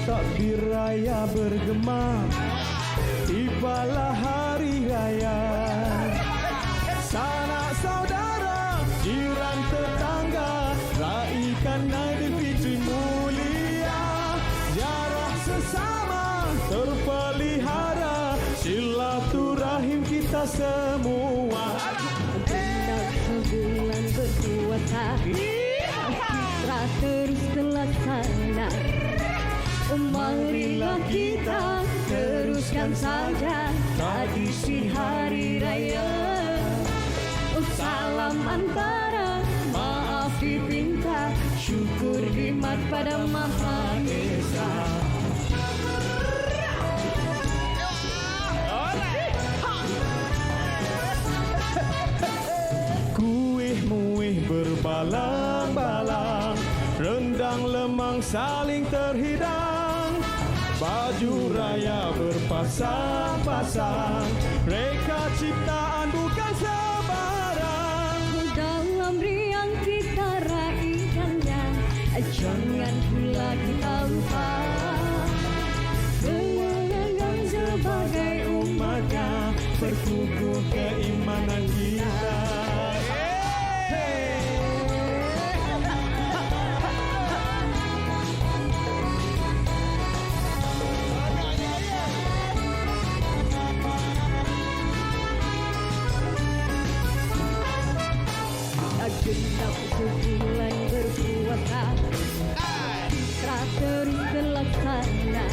takbir raya bergema, tibalah hari raya. Sanak saudara, jiran tetangga, raikan Aidilfitri mulia. Jarak sesama terpelihara, silaturahim kita semua. Genap sebulan berpuasa, fitrah terus terlaksana. Marilah kita teruskan saja tradisi hari raya. Salam antara, maaf dipinta, syukur nikmat pada Maha Esa. Kuih-muih berbalang-balang, rendang lemang saling terhidang. Baju raya berpasang-pasang, reka ciptaan bukan sebarang. Dalam riang kita raikannya, jangan pula kita lupa kenangan sebagai umatnya, berkukuh keimanan kita. Genap sebulan berpuasa, fitrah terus terlaksana.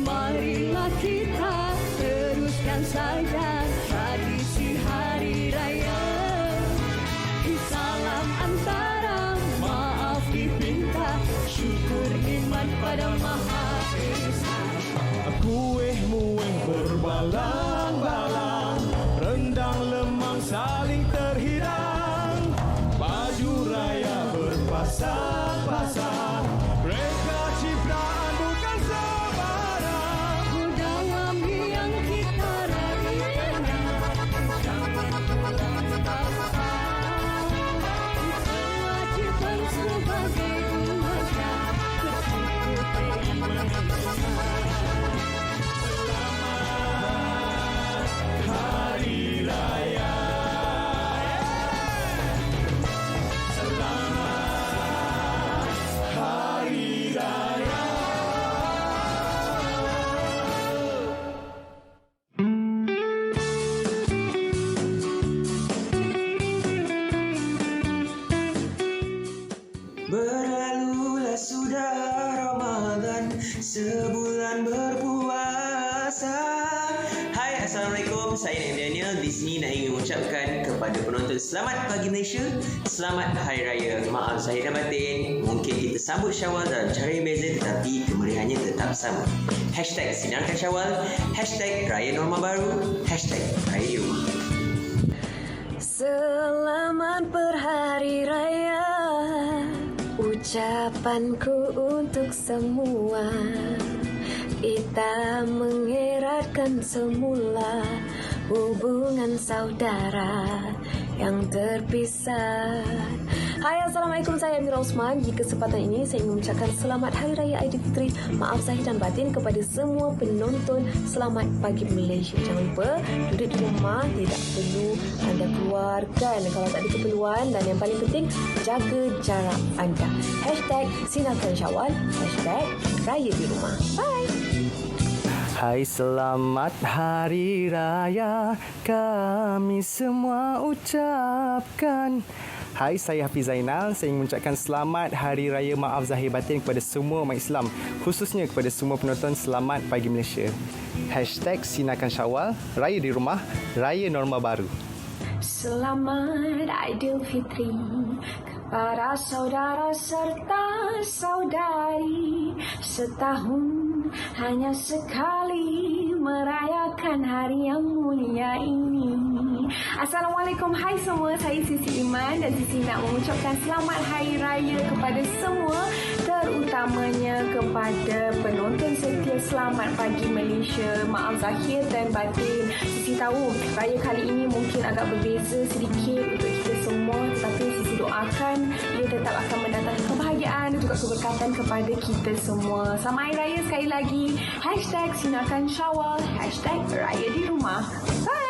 Marilah kita teruskan saja tradisi hari raya. Salam antara, maaf dipinta, syukur nikmat pada Maha Esa. Kuih-muih berbalang-balang, rendang lemang saling terhidang. Baju raya berpasang-pasang, reka ciptaan bukan sebarang. Dalam yang kita raikannya, jangan pula kita lupa kewajiban sebagai umatnya, bersyukur keimanan kita. Hari Raya, Hari Raya. Berlalulah sudah Ramadan, sebulan berpuasa. Hai, Assalamualaikum. Saya Naim Daniel. Di sini nak ingin mengucapkan kepada penonton selamat pagi Malaysia, selamat Hari Raya. Maaf zahir dan batin, mungkin kita sambut Syawal dalam cara yang beza, tetapi kemeriahannya tetap sama. Hashtag Sinarkan Syawal, hashtag Raya Norma Baru, hashtag Raya di Rumah. Selamat berhari raya, ucapanku untuk semua. Kita mengeratkan semula hubungan saudara yang terpisah. Hai, Assalamualaikum. Saya Amira Osman. Di kesempatan ini saya ingin mengucapkan selamat Hari Raya Aidilfitri. Maaf zahir dan batin kepada semua penonton. Selamat pagi Malaysia. Jangan lupa duduk di rumah, tidak perlu anda keluarkan kalau tak ada keperluan, dan yang paling penting jaga jarak anda. Hashtag Sinarkan Syawal, hashtag Raya di Rumah. Bye. Hai, selamat Hari Raya kami semua ucapkan. Hai, saya Hafiz Zainal. Saya ingin mengucapkan selamat Hari Raya Maaf Zahir Batin kepada semua umat Islam, khususnya kepada semua penonton. Selamat pagi Malaysia. Hashtag Sinarkan Syawal, Raya di Rumah, Raya Norma Baru. Selamat Aidilfitri kepada saudara serta saudari. Setahun hanya sekali merayakan hari yang mulia ini. Assalamualaikum, hai semua. Saya Sisi Iman dan Sisi nak mengucapkan selamat Hari Raya kepada semua, terutamanya kepada penonton setia. Selamat pagi Malaysia. Maaf zahir dan batin. Sisi tahu raya kali ini mungkin agak berbeza sedikit untuk kita semua, tetapi Sisi doakan ia tetap akan mendatangkan kebahagiaan kebahagiaan dan juga keberkatan kepada kita semua. Selamat Hari Raya sekali lagi. #Sinarkan Syawal, #Raya di Rumah. Bye!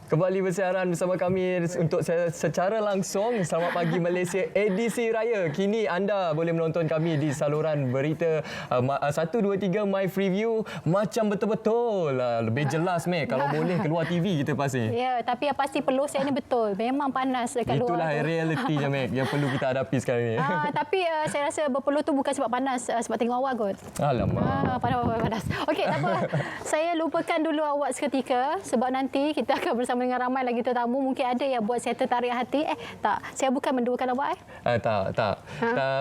Kembali bersiaran bersama kami untuk secara langsung Selamat Pagi Malaysia edisi Raya. Kini anda boleh menonton kami di saluran berita 123 My Freeview macam betul-betul. Lebih jelas kalau boleh keluar TV kita pasti. Ya, tapi yang pasti peluh saya ni betul. Memang panas dekat luar. Itulah tu. realitinya yang perlu kita hadapi sekarang ni. Tapi saya rasa berpeluh tu bukan sebab panas, sebab tengok awak kot. Alamak. Panas. Okey, tak apa. Saya lupakan dulu awak seketika sebab nanti kita akan bersama dengan ramai lagi tetamu. Mungkin ada yang buat saya tertarik hati. Tak, saya bukan menduakan awak. Tak.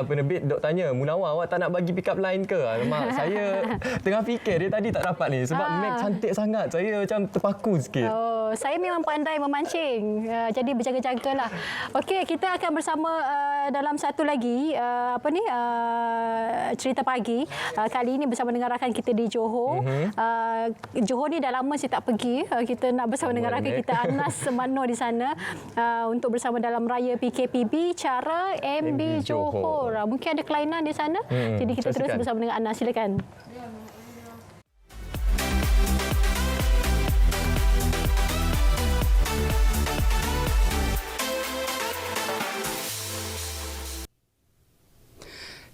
Penerbit dok tanya, Munawar awak tak nak bagi pick up line ke? Alamak, saya tengah fikir dia tadi tak dapat ni sebab Meg cantik sangat. Saya macam terpaku sikit. Oh, saya memang pandai memancing. Jadi berjaga-jagalah. Okey, kita akan bersama dalam satu lagi cerita pagi. Kali ini bersama dengan rakan kita di Johor. Johor ni dah lama saya tak pergi. Kita nak bersama dengan rakan kita Anas Semano di sana untuk bersama dalam raya PKPB cara MB Johor. Mungkin ada kelainan di sana. Jadi kita terus bersama dengan Anas. Silakan.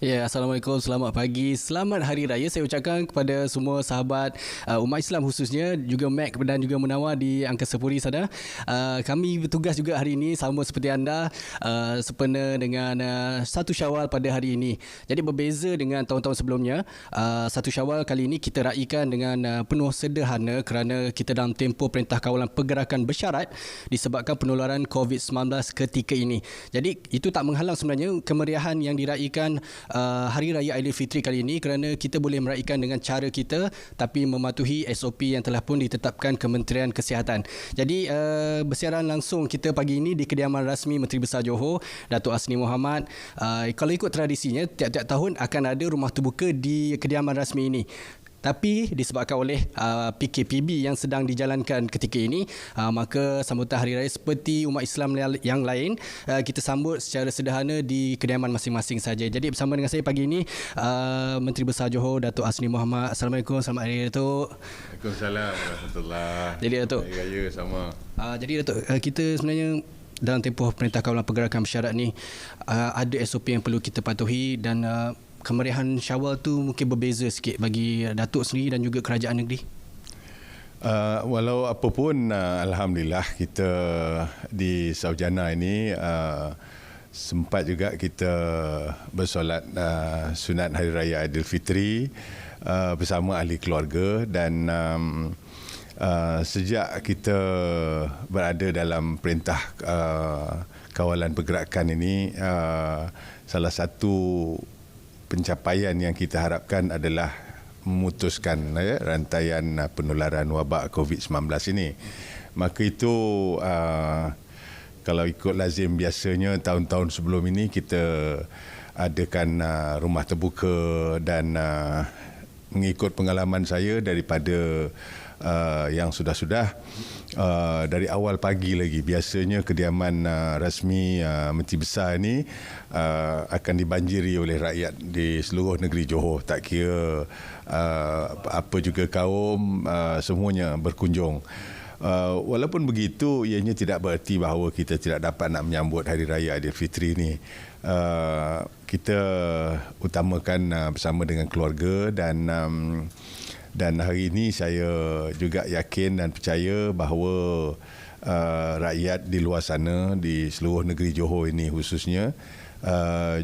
Ya, Assalamualaikum, selamat pagi, selamat Hari Raya saya ucapkan kepada semua sahabat umat Islam khususnya, juga Mac dan juga Munawar di Angkasa Puri sana. Kami bertugas juga hari ini sama seperti anda, sempena dengan 1 Syawal pada hari ini. Jadi berbeza dengan tahun-tahun sebelumnya, 1 Syawal kali ini kita raikan dengan penuh sederhana kerana kita dalam tempoh Perintah Kawalan Pergerakan Bersyarat disebabkan penularan COVID-19 ketika ini. Jadi itu tak menghalang sebenarnya kemeriahan yang diraikan Hari Raya Aidilfitri kali ini kerana kita boleh meraihkan dengan cara kita tapi mematuhi SOP yang telah pun ditetapkan Kementerian Kesihatan. Jadi bersiaran langsung kita pagi ini di kediaman rasmi Menteri Besar Johor, Datuk Asni Mohamad. Kalau ikut tradisinya tiap-tiap tahun akan ada rumah terbuka di kediaman rasmi ini. Tapi disebabkan oleh PKPB yang sedang dijalankan ketika ini, maka sambutan Hari Raya seperti umat Islam yang lain, kita sambut secara sederhana di kediaman masing-masing saja. Jadi bersama dengan saya pagi ini, Menteri Besar Johor, Datuk Asni Mohamad. Assalamualaikum, selamat Hari Raya, Datuk. Waalaikumsalam warahmatullahi. Jadi Datuk, Hari Raya sama. Jadi Datuk, kita sebenarnya dalam tempoh Perintah Kawalan Pergerakan Bersyarat ni ada SOP yang perlu kita patuhi dan kemeriahan Syawal tu mungkin berbeza sikit bagi Datuk sendiri dan juga kerajaan negeri. Walau apa pun, alhamdulillah kita di Saujana ini sempat juga kita bersolat sunat Hari Raya Aidilfitri bersama ahli keluarga dan sejak kita berada dalam Perintah Kawalan Pergerakan ini, salah satu pencapaian yang kita harapkan adalah memutuskan rantaian penularan wabak COVID-19 ini. Maka itu kalau ikut lazim biasanya tahun-tahun sebelum ini kita adakan rumah terbuka dan mengikut pengalaman saya daripada yang sudah-sudah dari awal pagi lagi biasanya kediaman rasmi Menteri Besar ini akan dibanjiri oleh rakyat di seluruh negeri Johor, tak kira apa juga kaum, semuanya berkunjung. Walaupun begitu, ianya tidak bererti bahawa kita tidak dapat nak menyambut Hari Raya Aidilfitri ini. Kita utamakan bersama dengan keluarga dan hari ini saya juga yakin dan percaya bahawa rakyat di luar sana, di seluruh negeri Johor ini khususnya,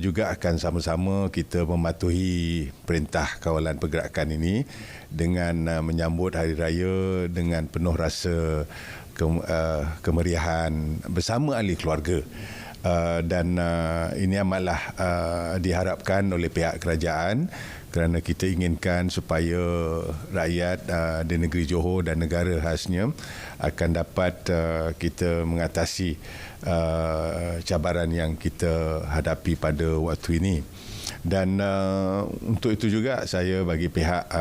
juga akan sama-sama kita mematuhi Perintah Kawalan Pergerakan ini dengan menyambut Hari Raya dengan penuh rasa kemeriahan bersama ahli keluarga. Dan ini amatlah diharapkan oleh pihak kerajaan kerana kita inginkan supaya rakyat di negeri Johor dan negara khasnya akan dapat kita mengatasi cabaran yang kita hadapi pada waktu ini. Dan untuk itu juga saya bagi pihak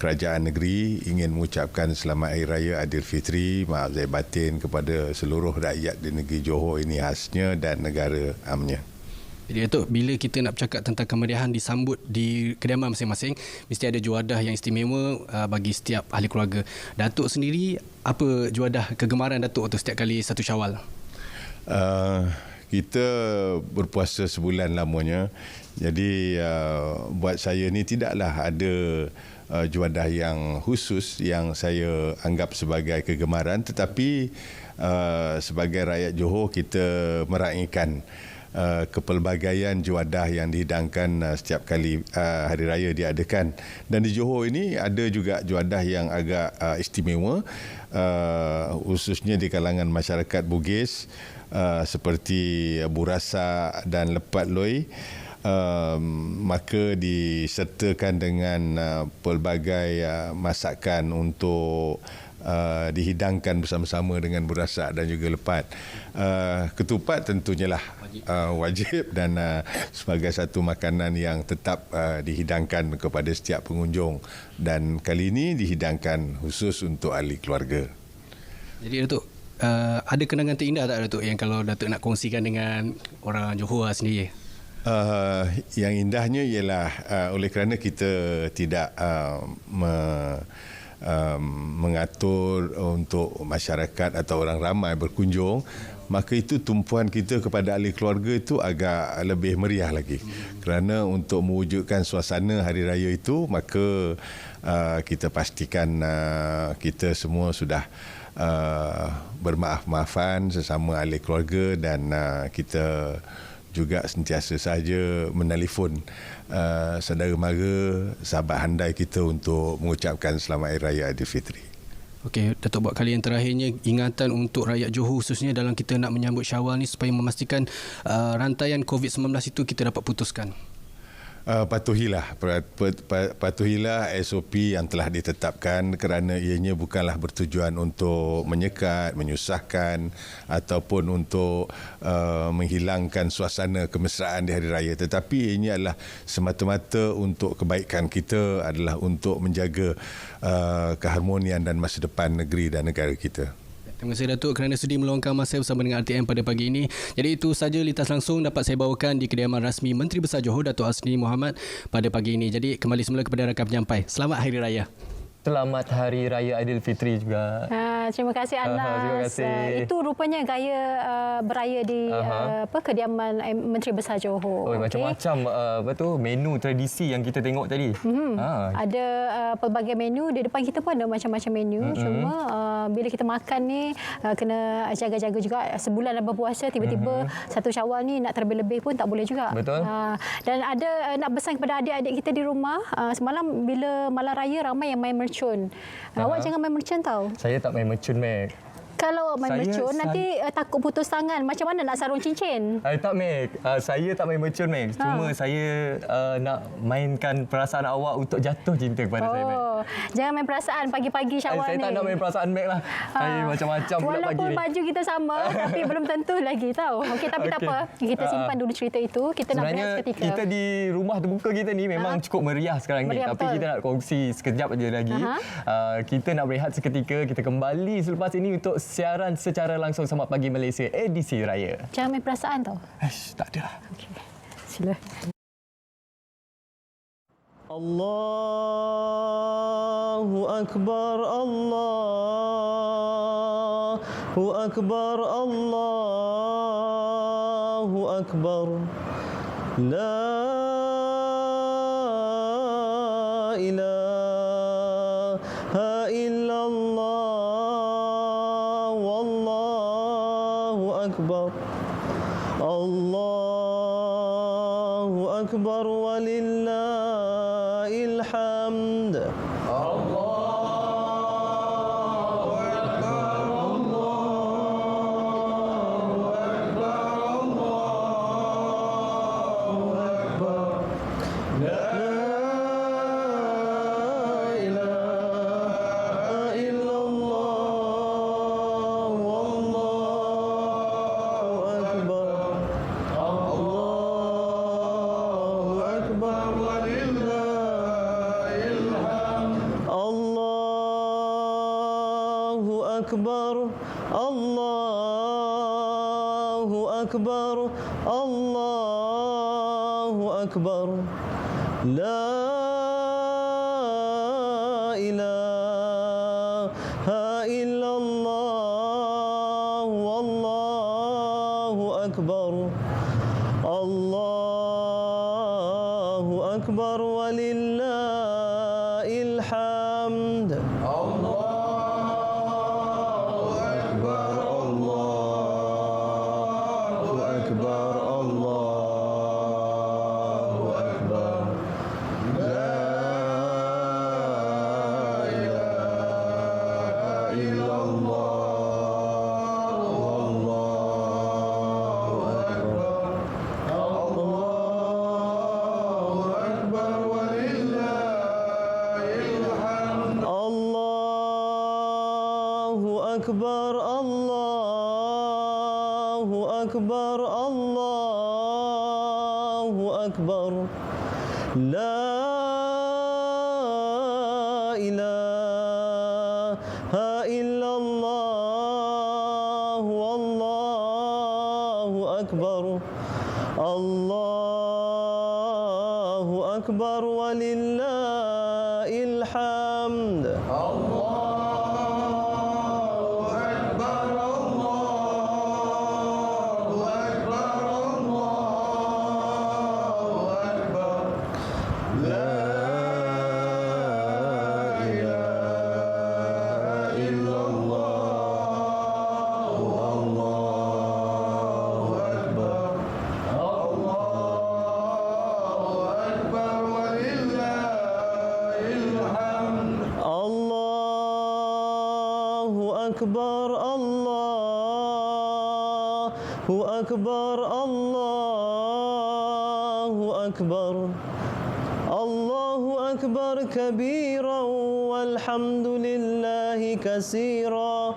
kerajaan negeri ingin mengucapkan selamat Hari Raya Aidilfitri, maaf zahir batin kepada seluruh rakyat di negeri Johor ini khasnya dan negara amnya. Jadi Datuk, bila kita nak bercakap tentang kemeriahan disambut di kediaman masing-masing, mesti ada juadah yang istimewa bagi setiap ahli keluarga. Datuk sendiri, apa juadah kegemaran Datuk untuk setiap kali 1 Syawal? Kita berpuasa sebulan lamanya. Jadi buat saya ni tidaklah ada juadah yang khusus yang saya anggap sebagai kegemaran, tetapi sebagai rakyat Johor kita meraihkan kepelbagaian juadah yang dihidangkan setiap kali hari raya diadakan. Dan di Johor ini ada juga juadah yang agak istimewa, khususnya di kalangan masyarakat Bugis, seperti burasa dan lepat loi. Maka disertakan dengan pelbagai masakan untuk dihidangkan bersama-sama dengan burasa dan juga lepat. Ketupat tentunya lah wajib dan sebagai satu makanan yang tetap dihidangkan kepada setiap pengunjung, dan kali ini dihidangkan khusus untuk ahli keluarga. Jadi Datuk, ada kenangan terindah tak Datuk yang kalau Datuk nak kongsikan dengan orang Johor sendiri? Yang indahnya ialah oleh kerana kita tidak mengatur untuk masyarakat atau orang ramai berkunjung, maka itu tumpuan kita kepada ahli keluarga itu agak lebih meriah lagi. Kerana untuk mewujudkan suasana hari raya itu, maka kita pastikan kita semua sudah bermaaf-maafan sesama ahli keluarga, dan kita juga sentiasa saja menelefon saudara mara, sahabat handai kita untuk mengucapkan selamat Hari Raya Aidilfitri. Okey, Datuk, buat kali yang terakhirnya, ingatan untuk rakyat Johor khususnya dalam kita nak menyambut Syawal ni supaya memastikan rantaian COVID-19 itu kita dapat putuskan. Patuhilah SOP yang telah ditetapkan, kerana ianya bukanlah bertujuan untuk menyekat, menyusahkan ataupun untuk menghilangkan suasana kemesraan di hari raya, tetapi ianya adalah semata-mata untuk kebaikan kita, adalah untuk menjaga keharmonian dan masa depan negeri dan negara kita. Terima kasih Datuk kerana sudi meluangkan masa bersama dengan RTM pada pagi ini. Jadi itu saja lintas langsung dapat saya bawakan di kediaman rasmi Menteri Besar Johor Datuk Hasni Mohamad pada pagi ini. Jadi kembali semula kepada rakan penyampai. Selamat Hari Raya. Selamat Hari Raya Aidilfitri juga. Terima kasih Anas. Terima kasih. Itu rupanya gaya beraya di kediaman Menteri Besar Johor. Oh, macam-macam menu tradisi yang kita tengok tadi. Ada pelbagai menu di depan kita pun ada macam-macam menu. Cuma bila kita makan ni kena jaga-jaga juga. Sebulan dah berpuasa, tiba-tiba 1 Syawal ni nak terlebih-lebih pun tak boleh juga. Betul. Dan ada nak pesan kepada adik-adik kita di rumah, semalam bila malam raya ramai yang main mercun. Awak jangan main mercun tau. Saya tak main mercun, Mek. Kalau main mercun nanti takut putus tangan. Macam mana nak sarung cincin? Tak, Mek. Saya tak main mercun, Mek. Cuma saya nak mainkan perasaan awak untuk jatuh cinta kepada saya, Mek. Jangan main perasaan pagi-pagi Syawal Saya ni. tak nak main perasaan, Mek lah. Saya macam-macam pula pagi ni. Walaupun baju kita sama, tapi belum tentu lagi tahu. Okey, tapi tak apa. Kita simpan dulu cerita itu. Kita nak berehat seketika. Kita di rumah terbuka kita ni memang cukup meriah sekarang ni. Tapi kita nak kongsi sekejap aja lagi. Kita nak berehat seketika. Kita kembali selepas ini untuk siaran secara langsung Selamat Pagi Malaysia edisi Raya. Jangan main perasaan tau. Tak ada lah. Okey. Sila. Allahu Akbar, Allahu Akbar, Allahu Akbar. La ilaha illallah, wallahu akbar. Allahu akbar walillahil hamd. أكبر الله أكبر الله أكبر لا إله إلا الله والله أكبر الله أكبر ولله الحمد أكبر الله أكبر الله أكبر لا إله إلا الله والله أكبر الله أكبر ولله الحمد أكبر الله أكبر الله أكبر الله أكبر كبيرا والحمد لله كثيرا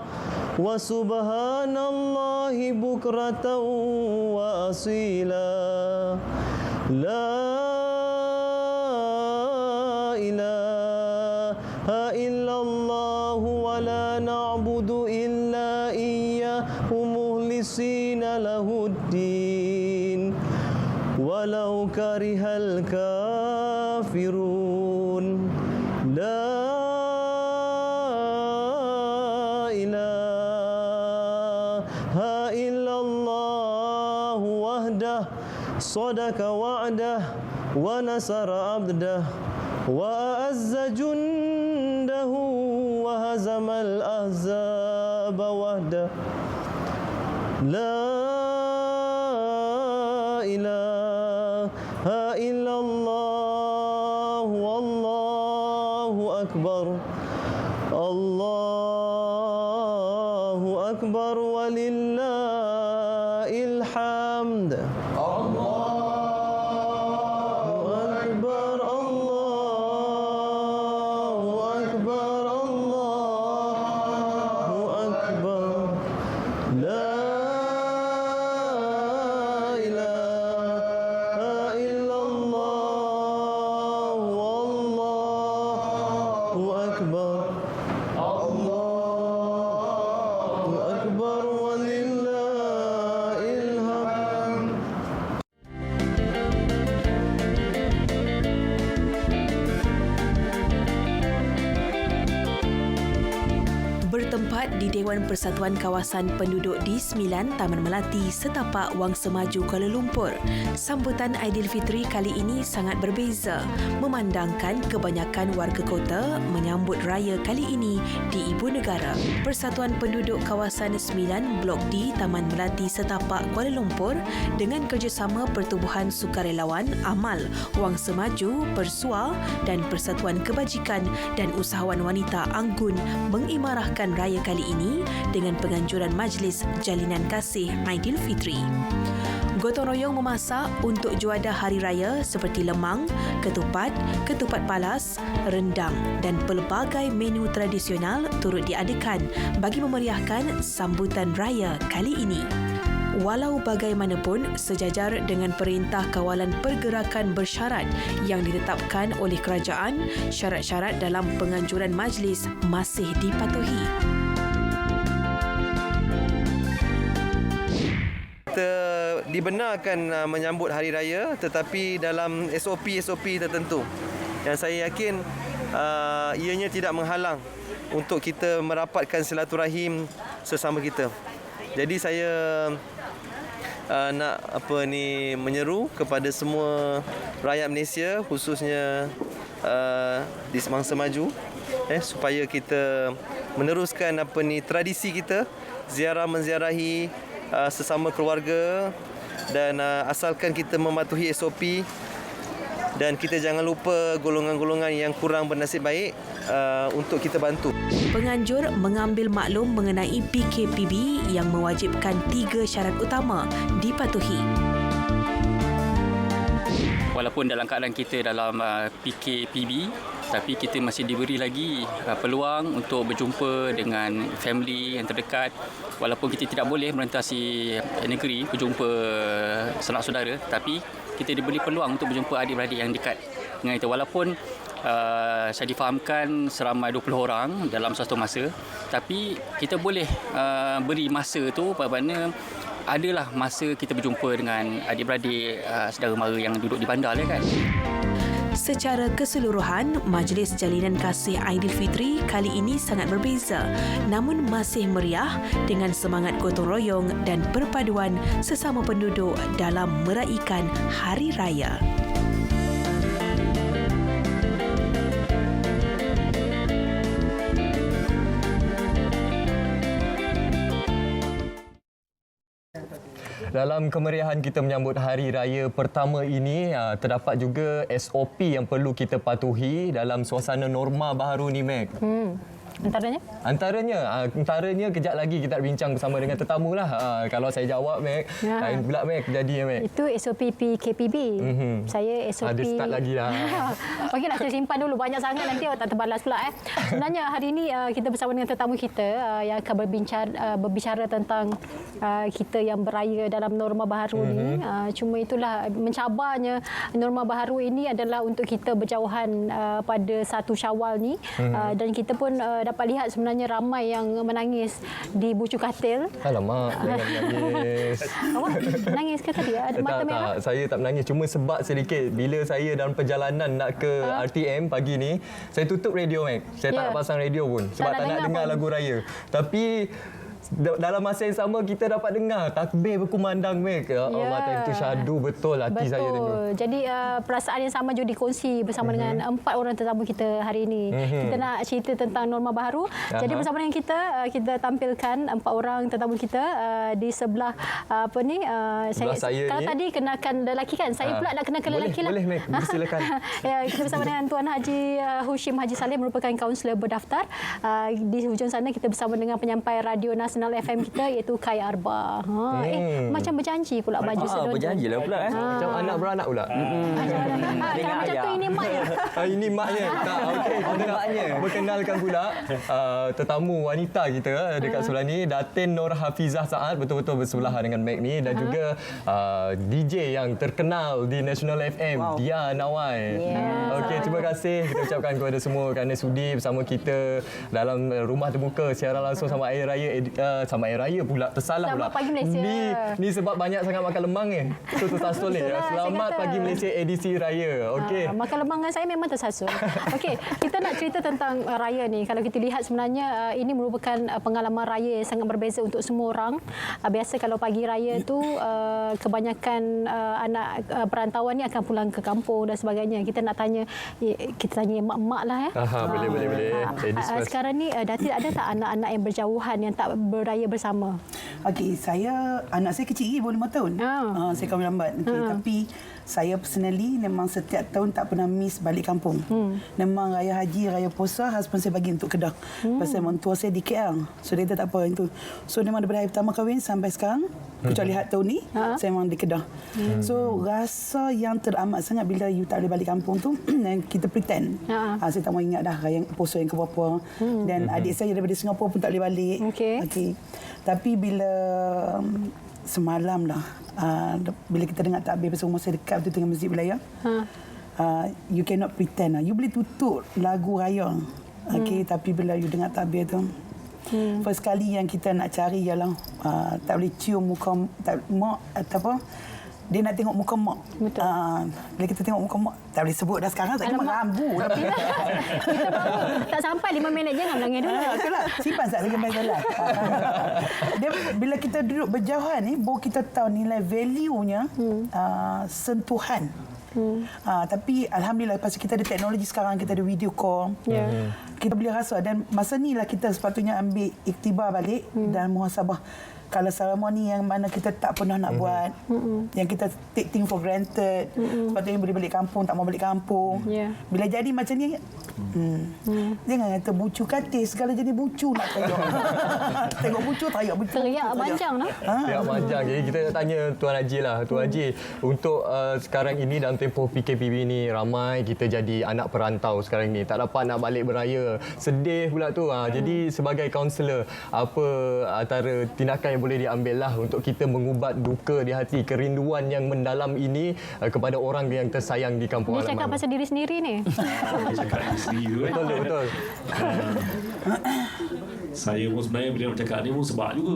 وسبحان الله بكرة وأصيلا لا إله إلا الله ولا نعبد إلا إياه مخلصين له الدين ولو كره الكافرون لا إله إلا الله وحده صدق وعده ونصر عبده وأعز جنده وهزم الأحزاب وحده لا إله إلا الله والله أكبر الله أكبر ولله الحمد Bertempat di Dewan Persatuan Kawasan Penduduk D9 Taman Melati, Setapak, Wang Semaju, Kuala Lumpur. Sambutan Aidilfitri kali ini sangat berbeza, memandangkan kebanyakan warga kota menyambut raya kali ini di Ibu Negara. Persatuan Penduduk Kawasan 9 Blok D Taman Melati, Setapak, Kuala Lumpur dengan kerjasama Pertubuhan Sukarelawan Amal, Wang Semaju, Persua dan Persatuan Kebajikan dan Usahawan Wanita Anggun mengimarahkan raya kali ini dengan penganjuran Majlis Jalinan Kasih Aidilfitri. Gotong royong memasak untuk juadah hari raya seperti lemang, ketupat, ketupat palas, rendang dan pelbagai menu tradisional turut diadakan bagi memeriahkan sambutan raya kali ini. Walau bagaimanapun, sejajar dengan Perintah Kawalan Pergerakan Bersyarat yang ditetapkan oleh kerajaan, syarat-syarat dalam penganjuran majlis masih dipatuhi. dibenarkan menyambut hari raya tetapi dalam SOP tertentu. Yang saya yakin ianya tidak menghalang untuk kita merapatkan silaturahim sesama kita. Jadi saya nak menyeru kepada semua rakyat Malaysia khususnya di Semangsa Maju supaya kita meneruskan tradisi kita menziarahi sesama keluarga dan asalkan kita mematuhi SOP dan kita jangan lupa golongan-golongan yang kurang bernasib baik untuk kita bantu. Penganjur mengambil maklum mengenai PKPB yang mewajibkan 3 syarat utama dipatuhi. Walaupun dalam keadaan kita dalam PKPB, tapi kita masih diberi lagi peluang untuk berjumpa dengan family yang terdekat. Walaupun kita tidak boleh merentasi negeri berjumpa sanak saudara, tapi kita diberi peluang untuk berjumpa adik-beradik yang dekat dengan kita. Walaupun saya difahamkan seramai 20 orang dalam satu masa, tapi kita boleh beri masa tu apabila adalah masa kita berjumpa dengan adik-beradik saudara mara yang duduk di bandar kan. Secara keseluruhan, Majlis Jalinan Kasih Aidilfitri kali ini sangat berbeza, namun masih meriah dengan semangat gotong royong dan perpaduan sesama penduduk dalam meraikan Hari Raya. Dalam kemeriahan kita menyambut Hari Raya pertama ini, terdapat juga SOP yang perlu kita patuhi dalam suasana norma baharu ni, Meg. Antaranya kejap lagi kita bincang bersama dengan tetamu lah. Kalau saya jawab, Meg, lain pula, Meg, jadi, Meg. Itu SOP PKPB. Saya SOP. Ada start lagi lah. Okey, nak saya simpan dulu. Banyak sangat nanti tak terbalas pula. Sebenarnya hari ini kita bersama dengan tetamu kita yang akan berbicara tentang kita yang beraya dalam norma baharu ni. Cuma itulah mencabarnya norma baharu ini adalah untuk kita berjauhan pada 1 Syawal ni. Dan kita pun dapat lihat sebenarnya ramai yang menangis di bucu katil. Alamak, jangan menangis. Awak menangis ke tadi? Ada mata merah? Tak, saya tak menangis. Cuma sebab sedikit. Bila saya dalam perjalanan nak ke RTM pagi ni, saya tutup radio, Meg. Saya tak nak pasang radio pun. Sebab tak nak dengar lagu raya. Tapi dalam masa yang sama kita dapat dengar takbir berkumandang, Meg. Ya Allah, time tu syahdu betul hati saya tu. Jadi perasaan yang sama juga dikongsi bersama dengan 4 orang tetamu kita hari ini. Kita nak cerita tentang norma baharu. Jadi bersama dengan kita tampilkan 4 orang tetamu kita di sebelah saya kalau tadi kenakan lelaki kan, saya pula nak kenakan lelaki lah. Boleh, Meg. Silakan. Ya, kita bersama dengan Tuan Haji Hushim Haji Saleh, merupakan kaunselor berdaftar. Di hujung sana kita bersama dengan penyampai radio Nasional FM kita iaitu Kai Arba. Macam berjanji pula baju sedon. Berjanjilah pula macam anak beranak pula. Kalau macam tu ini mak ya. Ini maknya. Tak, okey. Kita nak berkenalkan pula tetamu wanita kita dekat sebelah ni, Datin Nur Hafizah Saad, betul-betul bersebelahan dengan Meg ni, dan juga DJ yang terkenal di Nasional FM, Dia Nawai. Okey, terima kasih kita ucapkan kepada semua kerana sudi bersama kita dalam rumah terbuka siaran langsung sama Air Raya. Sama Air Raya pula, tersalah pula. Selamat Pagi Malaysia. Ni sebab banyak sangat makan lemang ni. Tu tersasul ni. Selamat Pagi Malaysia edisi Raya. Okey. Makan lemang dengan saya memang tersasul. Okey, kita nak cerita tentang raya ni. Kalau kita lihat sebenarnya ini merupakan pengalaman raya yang sangat berbeza untuk semua orang. Biasa kalau pagi raya tu kebanyakan anak perantauan ni akan pulang ke kampung dan sebagainya. Kita nak tanya mak-mak lah ya. Boleh. Sekarang ni Datin, ada tak anak-anak yang berjauhan yang tak beraya bersama? Okey, anak saya kecil lagi, baru 5 tahun. Saya kahwin lambat. Tapi saya personally memang setiap tahun tak pernah miss balik kampung. Memang raya haji, raya puasa, husband saya bagi untuk Kedah. Pasal mentua saya di KL. So dia tak apa itu. So memang daripada hari pertama kahwin sampai sekarang, kecuali hari tahun ni, saya memang di Kedah. So rasa yang teramat sangat bila you tak boleh balik kampung tu, dan kita pretend. Saya tak mau ingat dah raya puasa yang keberapa. Dan adik saya daripada Singapura pun tak boleh balik. Okey. Tapi bila semalam lah, bila kita dengar takbir pasal rumah saya dekat betul dengan Masjid Belayar, you cannot pretend lah. You boleh tutup lagu raya, tapi bila you dengar takbir tu, First kali yang kita nak cari ialah tak boleh cium muka mak atau apa. Dia nak tengok muka mak. Bila kita tengok muka mak, tak boleh sebut dah sekarang. Tak memang rambu. Kita baru tak sampai 5 minit jangan menangis dulu. Itulah. Simpan sat lagi jalan. Dia bila kita duduk berjauhan ni, baru kita tahu nilai value-nya sentuhan. Tapi alhamdulillah pasal kita ada teknologi sekarang, kita ada video call. Kita boleh rasa dan masa ni lah kita sepatutnya ambil iktibar balik dan muhasabah. Kalau seremoni yang mana kita tak pernah nak buat, yang kita take things for granted, sepatutnya boleh balik kampung, tak mau balik kampung. Bila jadi macam ni, jangan kata bucu katis, segala jadi bucu nak tengok. Tengok bucu, teriak bucu. Teriak panjang lah. Teriak panjang. Jadi kita nak tanya Tuan Haji lah. Tuan Haji, untuk sekarang ini dalam tempoh PKPB ni, ramai kita jadi anak perantau sekarang ni. Tak dapat nak balik beraya. Sedih pula tu. Jadi sebagai kaunselor, apa antara tindakan yang boleh diambil lah untuk kita mengubat duka di hati, kerinduan yang mendalam ini kepada orang yang tersayang di kampung halaman. Dia cakap pasal diri sendiri ni. Betul. Saya pun sebenarnya bila nak cakap ni pun sebab juga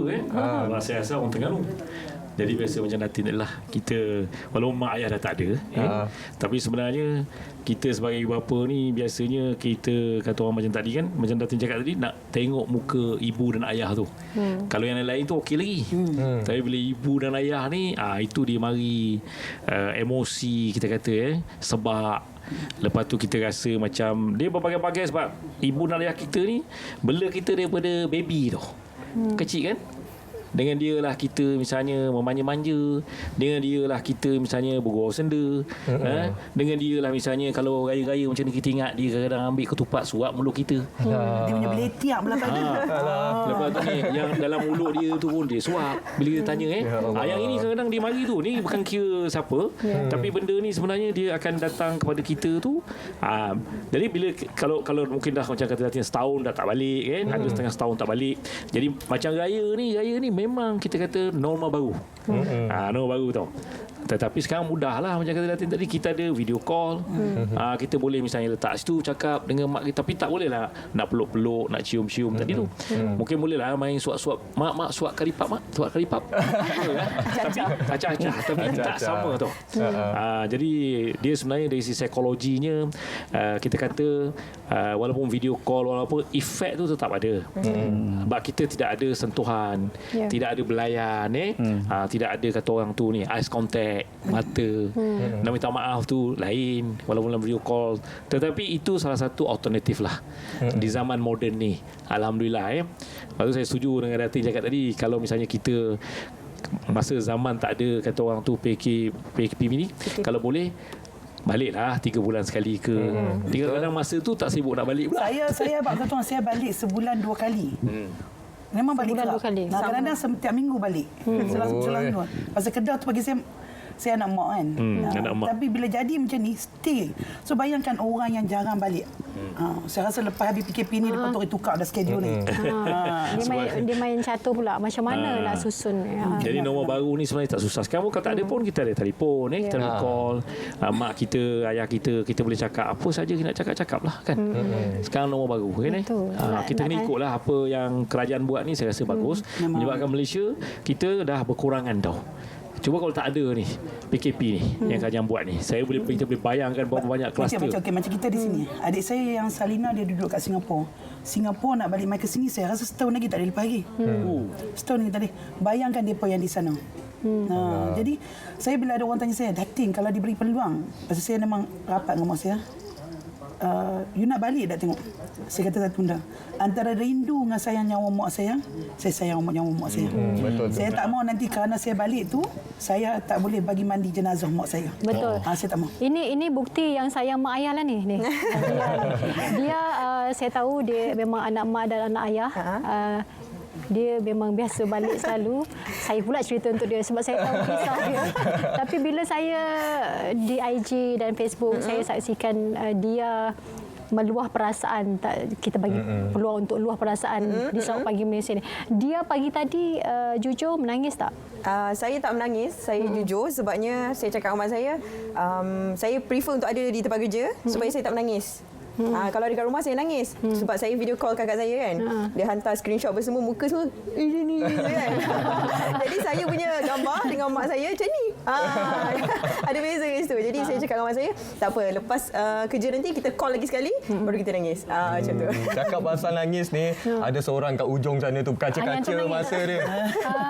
saya rasa orang Terengganu. Jadi biasa macam Datin adalah kita, walaupun mak ayah dah tak ada, tapi sebenarnya kita sebagai ibu bapa ni biasanya kita kata orang macam tadi kan, macam Datin cakap tadi, nak tengok muka ibu dan ayah tu. Kalau yang lain tu okey lagi. Tapi bila ibu dan ayah ni, itu dia mari emosi kita kata sebab lepas tu kita rasa macam dia berbagai-bagai sebab ibu dan ayah kita ni bela kita daripada baby tu. Kecil kan? Dengan dia lah kita misalnya memanja-manja, dengan dia lah kita misalnya bergurau senda, dengan dia lah misalnya kalau raya-raya macam ni kita ingat dia kadang-kadang ambil ketupat suap mulut kita. Dia punya beletiak belakang dia. Lepas tu ni yang dalam mulut dia tu pun dia suap. Bila dia tanya yang ini kadang-kadang dia mari tu, ni bukan kira siapa, tapi benda ni sebenarnya dia akan datang kepada kita tu. Jadi bila kalau mungkin dah macam kata setahun dah tak balik kan, ada setengah setahun tak balik. Jadi macam raya ni memang kita kata norma baru. Norma baru tau. Tetapi sekarang mudahlah macam kata Datin tadi, kita ada video call. Kita boleh misalnya letak situ cakap dengan mak kita, tapi tak boleh lah nak peluk-peluk, nak cium-cium tadi tu. Mungkin boleh lah main suap-suap, mak suap karipap, mak suap karipap. Tapi acah-acah, tapi tak sama tau. Jadi dia sebenarnya dari sisi psikologinya, kita kata walaupun video call walaupun efek tu tetap ada. Sebab kita tidak ada sentuhan, tidak ada belayan, tidak ada kata orang tu ni eyes contact, mata, nak minta maaf tu lain walaupun dalam video call. Tetapi itu salah satu alternatif lah di zaman moden ni, alhamdulillah. Lepas tu saya setuju dengan Datin cakap tadi, kalau misalnya kita masa zaman tak ada kata orang tu PKP ni, kalau boleh baliklah 3 bulan sekali ke. Kadang-kadang masa tu tak sibuk nak balik pula. Saya abang kata saya balik sebulan 2 kali. Memang balik sebulan 2 kali. Kadang-kadang setiap minggu balik. Selang minggu. Pasal Kedah tu bagi saya anak mak kan. Anak mak. Tapi bila jadi macam ni, stay. So bayangkan orang yang jarang balik. Saya rasa lepas habis PKP ni, lepas tu tukar dah schedule ni. Dia main catur pula. Macam mana nak susun. Jadi nombor baru ni sebenarnya tak susah. Sekarang pun kalau tak ada pun, kita ada telefon. Kita ada call. Mak kita, ayah kita boleh cakap apa saja kita nak cakap lah kan. Sekarang nombor baru kan. Kita kena ikutlah apa yang kerajaan buat ni, saya rasa bagus. Menyebabkan Malaysia, kita dah berkurangan tau. Cuba kalau tak ada ni PKP ni yang kerajaan buat ni, kita boleh bayangkan berapa banyak kluster. Macam kita di sini. Adik saya yang Salina dia duduk kat Singapura nak balik mai ke sini, saya rasa setahun lagi tak ada lepas lagi. Setahun lagi tak ada. Bayangkan depa yang di sana. Jadi saya bila ada orang tanya saya, Datin kalau diberi peluang, pasal saya memang rapat dengan mak saya, you nak balik tak tengok? Saya kata satu benda, antara rindu dengan sayang nyawa mak saya sayang nyawa mak saya. Saya tak mau nanti kerana saya balik tu, saya tak boleh bagi mandi jenazah mak saya. Betul. Saya tak mau. Ini bukti yang sayang mak ayah lah ni. Dia saya tahu dia memang anak mak dan anak ayah. Dia memang biasa balik selalu. Saya pula cerita untuk dia sebab saya tahu kisah dia. Tapi bila saya di IG dan Facebook, saya saksikan dia meluah perasaan. Kita bagi peluang untuk luah perasaan di Selamat Pagi Malaysia ni. Dia pagi tadi jujur menangis tak? Saya tak menangis. Saya jujur sebabnya saya cakap dengan mak saya, saya prefer untuk ada di tempat kerja supaya saya tak menangis. Kalau dekat rumah saya nangis. Sebab saya video call kakak saya kan. Dia hantar screenshot apa semua, muka semua ni kan. Jadi saya punya gambar dengan mak saya macam ni. Ada beza kat situ. Jadi saya cakap dengan mak saya, tak apa, lepas kerja nanti kita call lagi sekali, baru kita nangis. Macam tu. Cakap pasal nangis ni, ada seorang kat ujung sana tu kaca-kaca masa dia.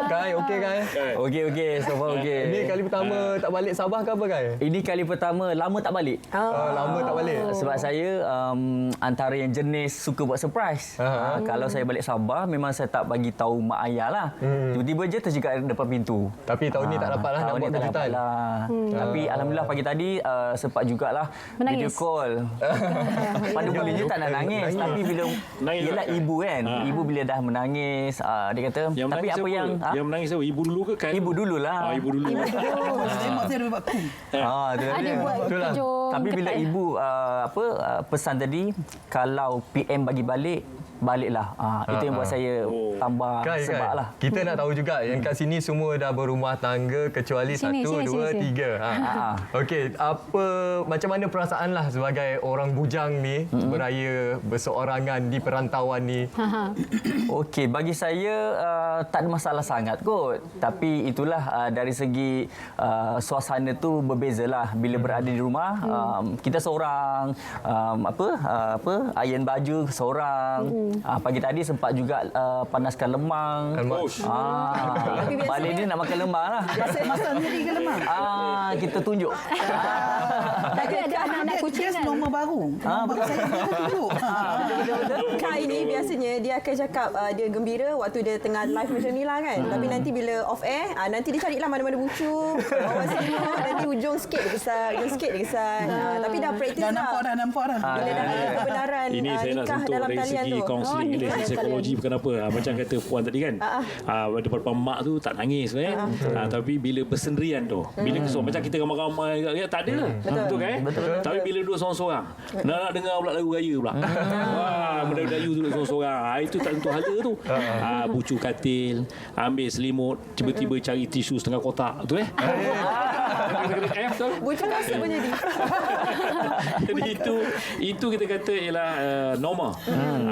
Kai, okey Kai? Okey, so far okey. Ini kali pertama tak balik Sabah ke apa Kai? Ini kali pertama lama tak balik. Lama tak balik. Sebab saya antara yang jenis suka buat surprise. Kalau saya balik Sabah, memang saya tak bagi tahu mak ayah lah. Tiba-tiba je terjegat depan pintu. Tapi tahun ni tak dapat lah nak buat kejutan. Tapi alhamdulillah pagi tadi sempat jugalah video call. Pada mulanya tak nak nangis, tapi bila ialah ibu kan, ibu bila dah menangis, dia kata, yang tapi apa yang yang menangis tu ibu dulu ke kan? Ibu dululah. Ibu dulu. Mak saya dah buat kum. Ada buat kejung. Tapi bila ibu pesan tadi, kalau PM bagi baliklah. Itu yang buat saya tambah sebab lah. Kita nak tahu juga yang kat sini semua dah berumah tangga kecuali sini, 1, 2, 3. Okey, macam mana perasaan lah sebagai orang bujang ni beraya berseorangan di perantauan ni? Okey, bagi saya tak ada masalah sangat kot. Tapi itulah dari segi suasana tu berbezalah bila berada di rumah. Kita seorang iron baju seorang. Pagi tadi sempat juga panaskan lemang. Balik ni nak makan lemang lah. Masak sendiri ke lemang? Kita tunjuk. Tapi ada anak-anak kucing kan? Nombor baru. Saya tunjuk. Kai ni biasanya dia akan cakap dia gembira waktu dia tengah live macam ni lah kan. Tapi nanti bila off air, nanti dia carilah mana-mana bucu. Bawah sini, nanti ujung sikit dia kesal. Tapi dah praktis lah. Dah nampak dah. Bila dah ada kebenaran ini saya nak nikah sentuh dalam dari talian segi tu. kaunseling, dari segi psikologi bukan apa. Macam kata Puan tadi kan. Depan mak tu tak nangis tapi bila bersendirian tu, bila kesuruh macam kita ramai-ramai tak ada lah. Betul kan? Tapi bila duduk seorang-seorang, nak dengar pula lagu raya pula. Melayu duduk seorang-seorang. Itu tak tentu harga tu. Bucu katil, ambil selimut, tiba-tiba cari tisu setengah kotak. Betul Bucu rasa pun jadi. Jadi itu kita kata ialah normal.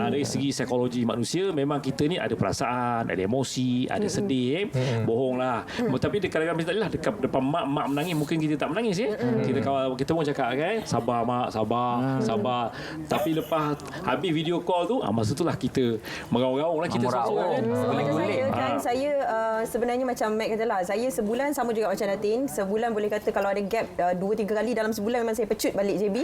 Dari segi psikologi manusia, memang kita ni ada perasaan, ada emosi, ada sedih, bohonglah. Tapi kadang-kadang tadi lah dekat depan mak menangis, mungkin kita tak menangis ya. Kita pun cakap kan, sabar mak, sabar. Tapi lepas habis video call tu, masa itulah kita meraung-raung lah, kita seorang kan. Saya sebenarnya macam Mac kata lah, saya sebulan sama juga macam Natin. Sebulan boleh kata kalau ada gap 2-3 kali dalam sebulan memang saya pecut balik JB,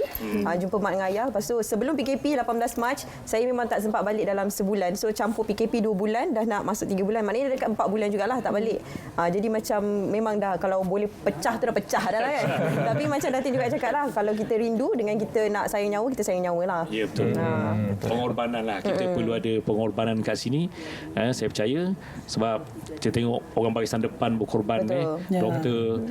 jumpa mak dengan ayah. Lepas tu sebelum PKP 18 Mac, saya memang tak sempat balik dalam sebulan. So campur PKP 2 bulan, dah nak masuk 3 bulan. Maknanya dah dekat 4 bulan jugalah tak balik. Jadi macam memang dah, kalau boleh pecah tu dah pecah dah lah kan. Tapi macam Natin juga cakap lah, kalau kita rindu dengan kita nak sayang nyawa, kita sayang nyawa lah. Ya betul. Pengorbanan lah. Kita perlu ada pengorbanan kat sini. Saya percaya. Sebab kita tengok orang barisan depan berkorban, doktor,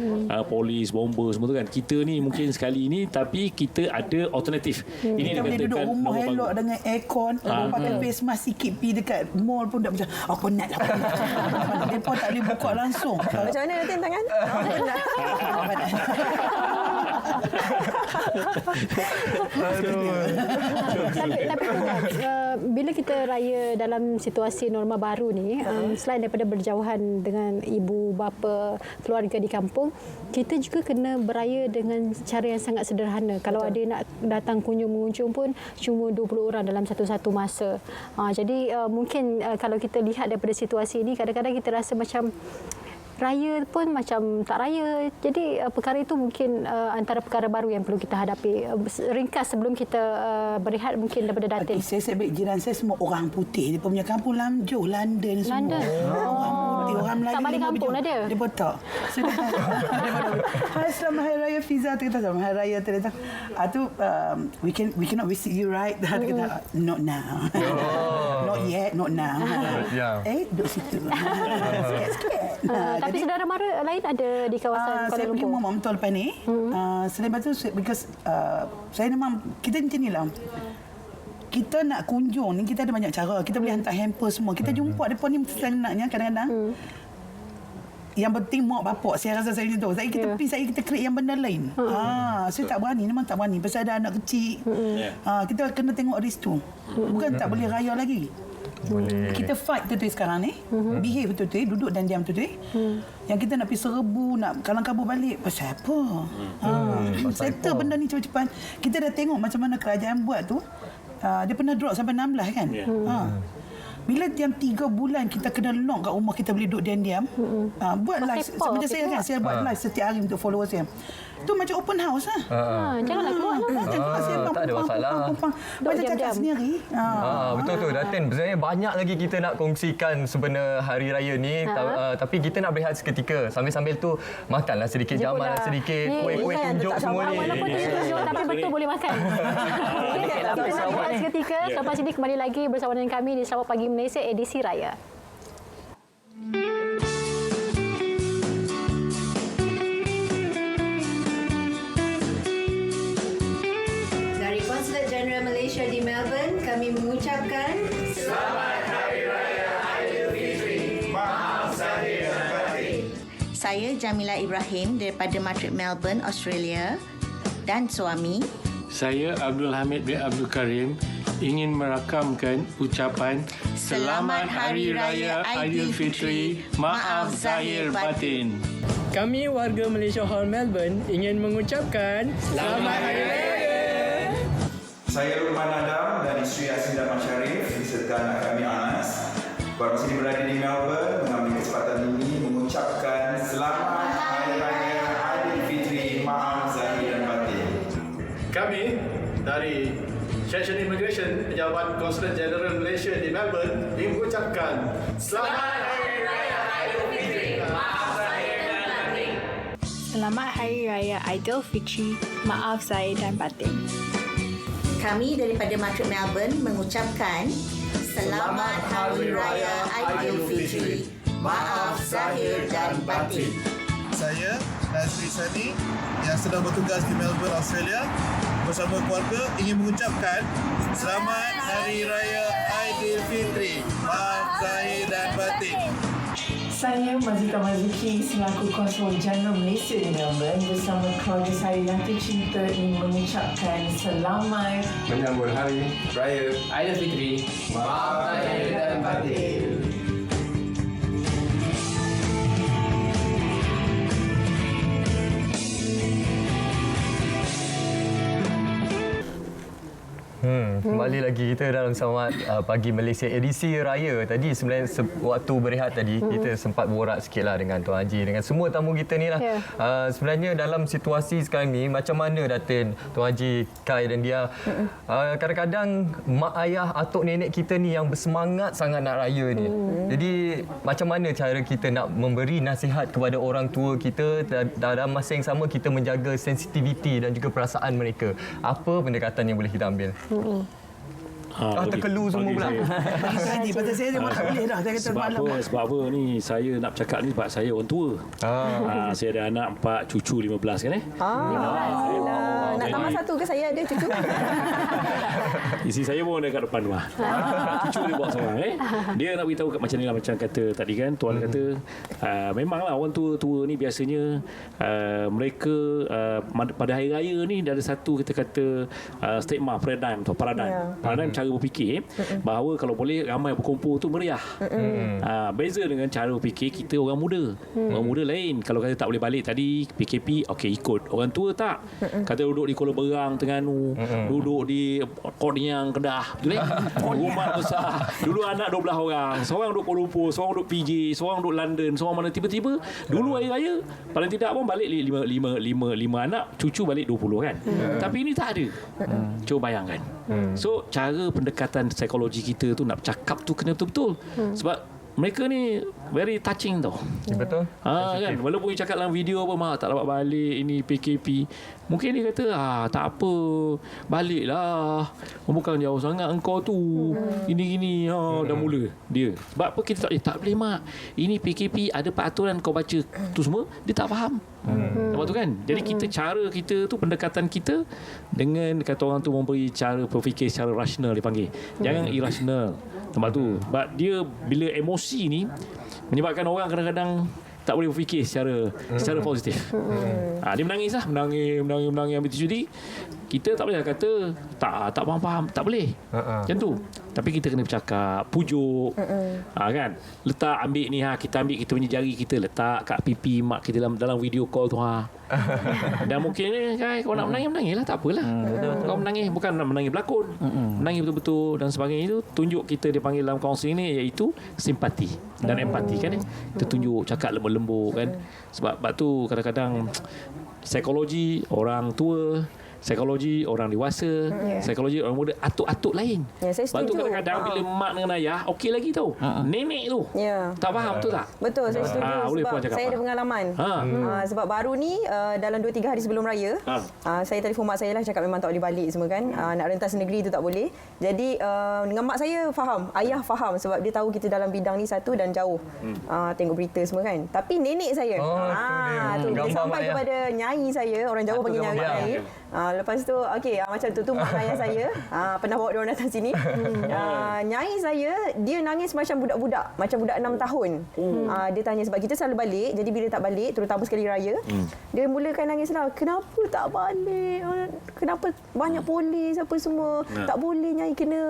polis, bomber semua tu kan. Kita ni mungkin sekali ni, tapi kita ada alternatif. Ini kita boleh duduk rumah elok dengan aircon, pakai face mask sikit, pergi dekat mall pun tak macam penat lah. Mereka tak boleh buka langsung. Macam mana Natin tangan? Tapi bila kita raya dalam situasi norma baru ni, selain daripada berjauhan dengan ibu bapa keluarga di kampung, kita juga kena beraya dengan cara yang sangat sederhana. Kalau ada nak datang kunjung-mengunjung pun cuma 20 orang dalam satu masa. Jadi mungkin kalau kita lihat daripada situasi ini, kadang-kadang kita rasa macam raya pun macam tak raya. Jadi perkara itu mungkin antara perkara baru yang perlu kita hadapi. Ringkas sebelum kita berehat mungkin daripada Datin. Saya sebut jiran saya semua orang putih. Dia punya kampung Lamjo, London semua. Orang putih, orang Melayu. Tak balik kampung lah dia. Dia botak. Hai, selamat Hari Raya Fiza. Dia kata, selamat Hari Raya. Dia kata, we cannot visit you, right? Dia kata, not now. Not yet, not now. Duduk situ. Tapi saudara mara lain ada di kawasan Kuala Lumpur. Saya pergi Muhammad Mentol lepas ni. Selain itu, because saya memang, kita macam ni lah. Kita nak kunjung ni, kita ada banyak cara. Kita boleh hantar hamper semua. Kita jumpa depan ni senangnya kadang-kadang. yang penting mak bapak. Saya rasa saya macam tu. Saya kita create yang benda lain. Saya tak berani, memang tak berani. Pasal ada anak kecil. Kita kena tengok risk tu. Bukan tak boleh raya lagi. Kita fight betul-betul sekarang ni. Behave betul-betul, duduk dan diam betul-betul. Yang kita nak pergi serbu, nak kalang kabut balik. Pasal apa? Settle benda ni cepat-cepat. Kita dah tengok macam mana kerajaan buat tu. Dia pernah drop sampai 16 kan? Bila yang 3 bulan kita kena lock kat rumah, kita boleh duduk diam-diam. Buat live. Macam saya kan, saya buat live setiap hari untuk followers saya. Tu macam open house lah. Janganlah keluar lah. Tak ada masalah. Macam cakap sendiri. Betul tu Datin. Sebenarnya banyak lagi kita nak kongsikan sebenarnya hari raya ni. Tapi kita nak berehat seketika. Sambil-sambil tu makanlah sedikit, jamallah sedikit. Kuih-kuih tunjuk semua ni. Walaupun tunjuk tapi betul boleh makan. Kita nak berehat seketika. Sampai sini kembali lagi bersama dengan kami di Selamat Pagi Malaysia edisi Raya. Malaysia di Melbourne, kami mengucapkan Selamat Hari Raya Aidilfitri. Maaf zahir dan batin. Saya Jamila Ibrahim daripada Madrid, Melbourne, Australia dan suami. Saya Abdul Hamid bin Abdul Karim ingin merakamkan ucapan Selamat Hari Raya Aidilfitri. Maaf zahir batin. Kami warga Malaysia Hall Melbourne ingin mengucapkan Selamat Hari Raya. Saya Lukman Adam dan isteri Asinda Masyarif beserta anak kami Anas baru saja berada di Melbourne mengambil kesempatan ini mengucapkan Selamat Hari Raya Aidilfitri. Maaf zahir dan batin. Kami dari Section Immigration Pejabat Konsulat Jeneral Malaysia di Melbourne ingin mengucapkan Selamat Hari Raya Aidilfitri. Maaf zahir dan batin. Selamat Hari Raya Aidilfitri. Maaf zahir dan batin. Kami daripada Madrid, Melbourne mengucapkan Selamat Hari Raya Aidilfitri. Maaf zahir dan batin. Saya Nazri Sani yang sedang bertugas di Melbourne, Australia bersama keluarga ingin mengucapkan Selamat Hari Raya Aidilfitri. Maaf zahir dan batin. Saya Mazita Mazuki selaku Konsul Jeneral Malaysia di Melbourne bersama keluarga saya yang tercinta ingin mengucapkan selamat menyambut Hari Raya Aidilfitri. Maaf zahir dan batin. Kembali lagi kita dalam Selamat Pagi Malaysia edisi Raya. Tadi sebenarnya waktu berehat tadi kita sempat borak sikitlah dengan Tuan Haji, dengan semua tamu kita ni lah. Sebenarnya dalam situasi sekarang ni macam mana Datin, Tuan Haji, Kai dan dia, kadang-kadang mak ayah, atuk nenek kita ni yang bersemangat sangat nak raya ni. Jadi macam mana cara kita nak memberi nasihat kepada orang tua kita dalam masa yang sama kita menjaga sensitiviti dan juga perasaan mereka? Apa pendekatan yang boleh kita ambil? Terkelu semua pula. Pasal saya memang tak boleh dah. Saya kata sebab apa ni, saya nak bercakap ni sebab saya orang tua. Saya ada anak 4, cucu 15 kan 15. Nak tambah satu ke saya ada cucu? Isteri saya pun dekat depan rumah. Cucu dia bawa seorang Dia nak beritahu macam ni lah, macam kata tadi kan, Tuan kata memanglah orang tua-tua ni biasanya mereka pada hari raya ni ada satu kita kata stigma, paradigm cara berfikir bahawa kalau boleh ramai berkumpul tu meriah. Beza dengan cara berfikir kita orang muda. Orang muda lain. Kalau kata tak boleh balik tadi PKP, okey ikut. Orang tua tak. Kata duduk di Kuala Berang, Terengganu, duduk di Korniang, Kedah, rumah besar. Dulu anak 12 orang. Seorang duduk Kuala Lumpur, seorang duduk PJ, seorang duduk London, seorang mana tiba-tiba dulu hari raya paling tidak pun balik 5 anak, cucu balik 20 kan. Tapi ini tak ada. Cuba bayangkan. So cara pendekatan psikologi kita tu nak bercakap tu kena betul-betul. Sebab mereka ni very touching tau. Betul. Kan, walaupun dia cakap dalam video apa, mak tak dapat balik, ini PKP. Mungkin dia kata tak apa, baliklah. Bukan jauh sangat engkau tu. Ini dah mula dia. Sebab apa kita tak boleh mak. Ini PKP ada peraturan kau baca tu semua, dia tak faham. Nampak tu kan? Jadi cara kita tu, pendekatan kita dengan kata orang tu memberi cara berfikir secara rasional dipanggil. Jangan irrasional. Nampak tu. Sebab dia bila emosi ni menyebabkan orang kadang-kadang tak boleh berfikir secara positif. Dia menangis ambil tisu dia. Kita tak boleh kata tak faham, tak boleh. Macam tu. Tapi kita kena bercakap, pujuk. Kan? Letak ambil ni kita ambil kita punya jari kita letak kat pipi mak kita dalam video call tu Dan mungkin ni kan kau nak menangis lah, tak apalah. Kau menangis bukan nak menangis berlakon. Menangis betul-betul dan sebagainya itu tunjuk kita dipanggil dalam kaunseling ni iaitu simpati dan empati kan. Kita tunjuk cakap lembut-lembut kan. Sebab tu kadang-kadang psikologi orang tua, psikologi orang dewasa, psikologi orang muda atuk-atuk lain. Sebab tu kadang-kadang bila mak dengan ayah okey lagi tau. Nenek tu tak faham betul tak? Betul, saya setuju sebab saya ada pengalaman. Sebab baru ni dalam 2-3 hari sebelum raya, saya telefon mak saya lah cakap memang tak boleh balik semua kan. Nak rentas negeri tu tak boleh. Jadi dengan mak saya faham, ayah faham sebab dia tahu kita dalam bidang ni satu dan jauh. Tengok berita semua kan. Tapi nenek saya tu dia sampai kepada nyai saya, orang Jawa panggil nyai. Lepas tu macam tu mak ayah saya pernah bawa dia orang datang sini. Nyai saya dia nangis macam budak-budak, macam budak 6 tahun. Dia tanya sebab kita selalu balik, jadi bila tak balik terutama sekali raya, dia mulakan nangis lah, kenapa tak balik, kenapa banyak polis apa semua, tak boleh nyai, kena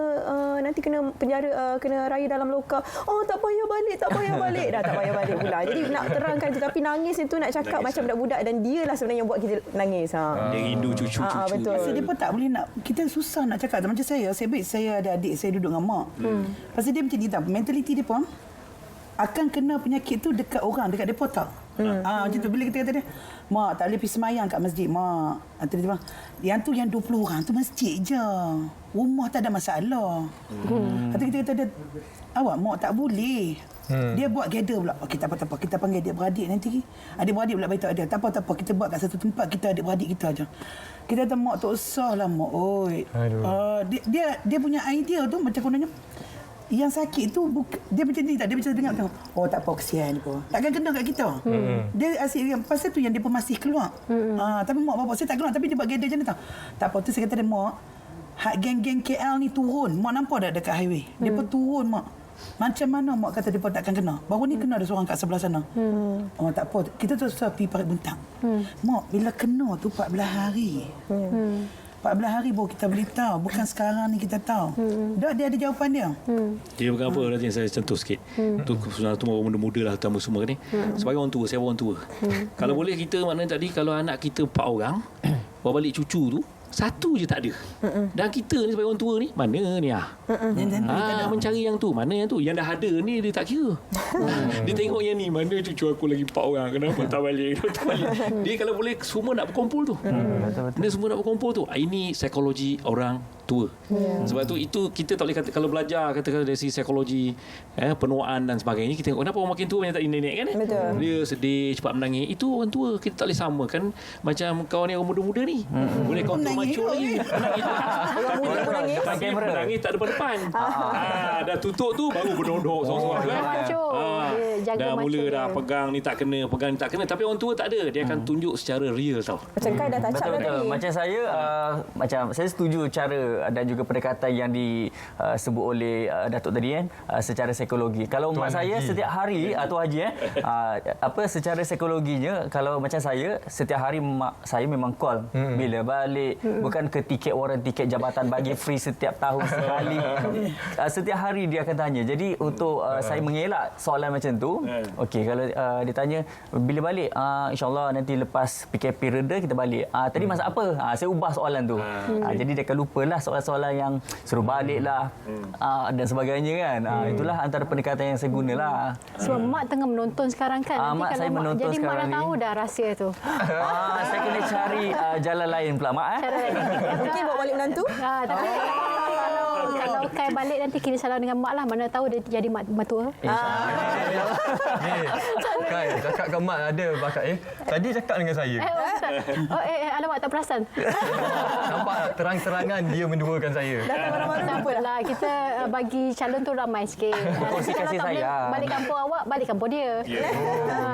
nanti kena penjara, kena raya dalam lokal. Tak payah balik dah tak payah balik pula. Jadi nak terangkan tetapi nangis itu nak cakap macam budak-budak dan dialah sebenarnya yang buat kita nangis. Dia rindu cucu. Betul. Pasal dia pun tak boleh nak, kita susah nak cakap. Macam saya ada adik saya duduk dengan mak. Pasal dia macam ni tau, mentaliti dia pun akan kena penyakit tu dekat orang, dekat depa tak. Macam tu bila kita kata dia, mak tak boleh pergi semayang kat masjid, mak. Tiba-tiba, yang tu yang 20 orang tu masjid je. Rumah tak ada masalah. Kata kita kata dia, awak mak tak boleh. Dia buat gather pula. Okey, tak apa. Kita panggil adik-beradik nanti. Adik-beradik pula beritahu dia. Tak apa. Kita buat kat satu tempat, kita adik-beradik kita aja. Kita kata, mak tak usahlah, mak. Dia punya idea tu macam kononnya. Yang sakit tu, dia macam ni tak. Dia macam dengar. Tak apa, kesian dia pun. Takkan kena kat kita. Dia asyik, pasal tu yang dia pun masih keluar. Tapi mak bapak saya tak keluar. Tapi dia buat gather macam ni tau. Tak apa, tu saya kata dia, mak. Geng-geng KL ni turun. Mak nampak dah dekat highway. Dia pun turun, mak. Macam mana mak kata dia pun takkan kena? Baru ni kena ada seorang kat sebelah sana. Tak apa. Kita tu susah pergi Parit Buntang. Mak, bila kena tu 14 hari. 14 hari baru kita boleh tahu. Bukan sekarang ni kita tahu. Dia ada jawapan dia. Dia bukan apa, nanti saya contoh sikit. Tu orang muda-muda lah tamu semua ni. Sebagai orang tua, saya orang tua. Kalau boleh kita maknanya tadi kalau anak kita 4 orang, bawa balik cucu tu, 1 je tak ada. Dan kita ni sebagai orang tua ni, mana ni mencari yang tu, mana yang tu. Yang dah ada ni dia tak kira. Dia tengok yang ni, mana cucu aku lagi 4 orang, kenapa tak balik. Dia kalau boleh semua nak berkumpul tu. Dia semua nak berkumpul tu. Ini psikologi orang tua. Sebab tu itu kita tak boleh kata, kalau belajar katakan dari segi psikologi penuaan dan sebagainya, kita tengok kenapa orang makin tua banyak tak nenek kan. Dia sedih, cepat menangis. Itu orang tua. Kita tak boleh samakan macam kawan yang muda-muda ni. Boleh kau macho lagi. Orang muda pun menangis tak depan-depan. Dah tutup tu baru berdodok seorang-seorang kan. Dah mula dah pegang ni tak kena. Tapi orang tua tak ada. Dia akan tunjuk secara real tau. Macam Kai dah touch up tadi. Macam saya saya setuju cara dan juga pendekatan yang disebut oleh Datuk tadi kan, secara psikologi. Kalau mak saya setiap hari atau Haji secara psikologinya, kalau macam saya setiap hari mak saya memang call bila balik, bukan ke tiket warrant tiket jabatan bagi free setiap tahun sekali. Setiap hari dia akan tanya. Jadi untuk saya mengelak soalan macam tu, okey kalau dia tanya bila balik, insya-Allah nanti lepas PKP reda kita balik. Tadi masak apa? Saya ubah soalan tu. Jadi dia akan lupalah soalan-soalan yang suruh balik lah dan sebagainya kan. Itulah antara pendekatan yang saya gunalah. Sebab mak tengah menonton sekarang kan. Mak saya menonton jadi sekarang mak dah tahu dah rahsia tu. Saya kena cari jalan lain pula mak. Mungkin bawa balik menantu. Tapi kalau Kai balik nanti kira salah dengan mak lah. Mana tahu dia jadi mak mertua. Kai, cakap ke mak ada bakat tadi cakap dengan saya. Alamak tak perasan. Nampak terang-terangan dia menduakan saya. Datang malam-malam tak apalah. Kita bagi calon tu ramai sikit. Kongsi kasih sayang. Balik kampung awak, balik kampung dia.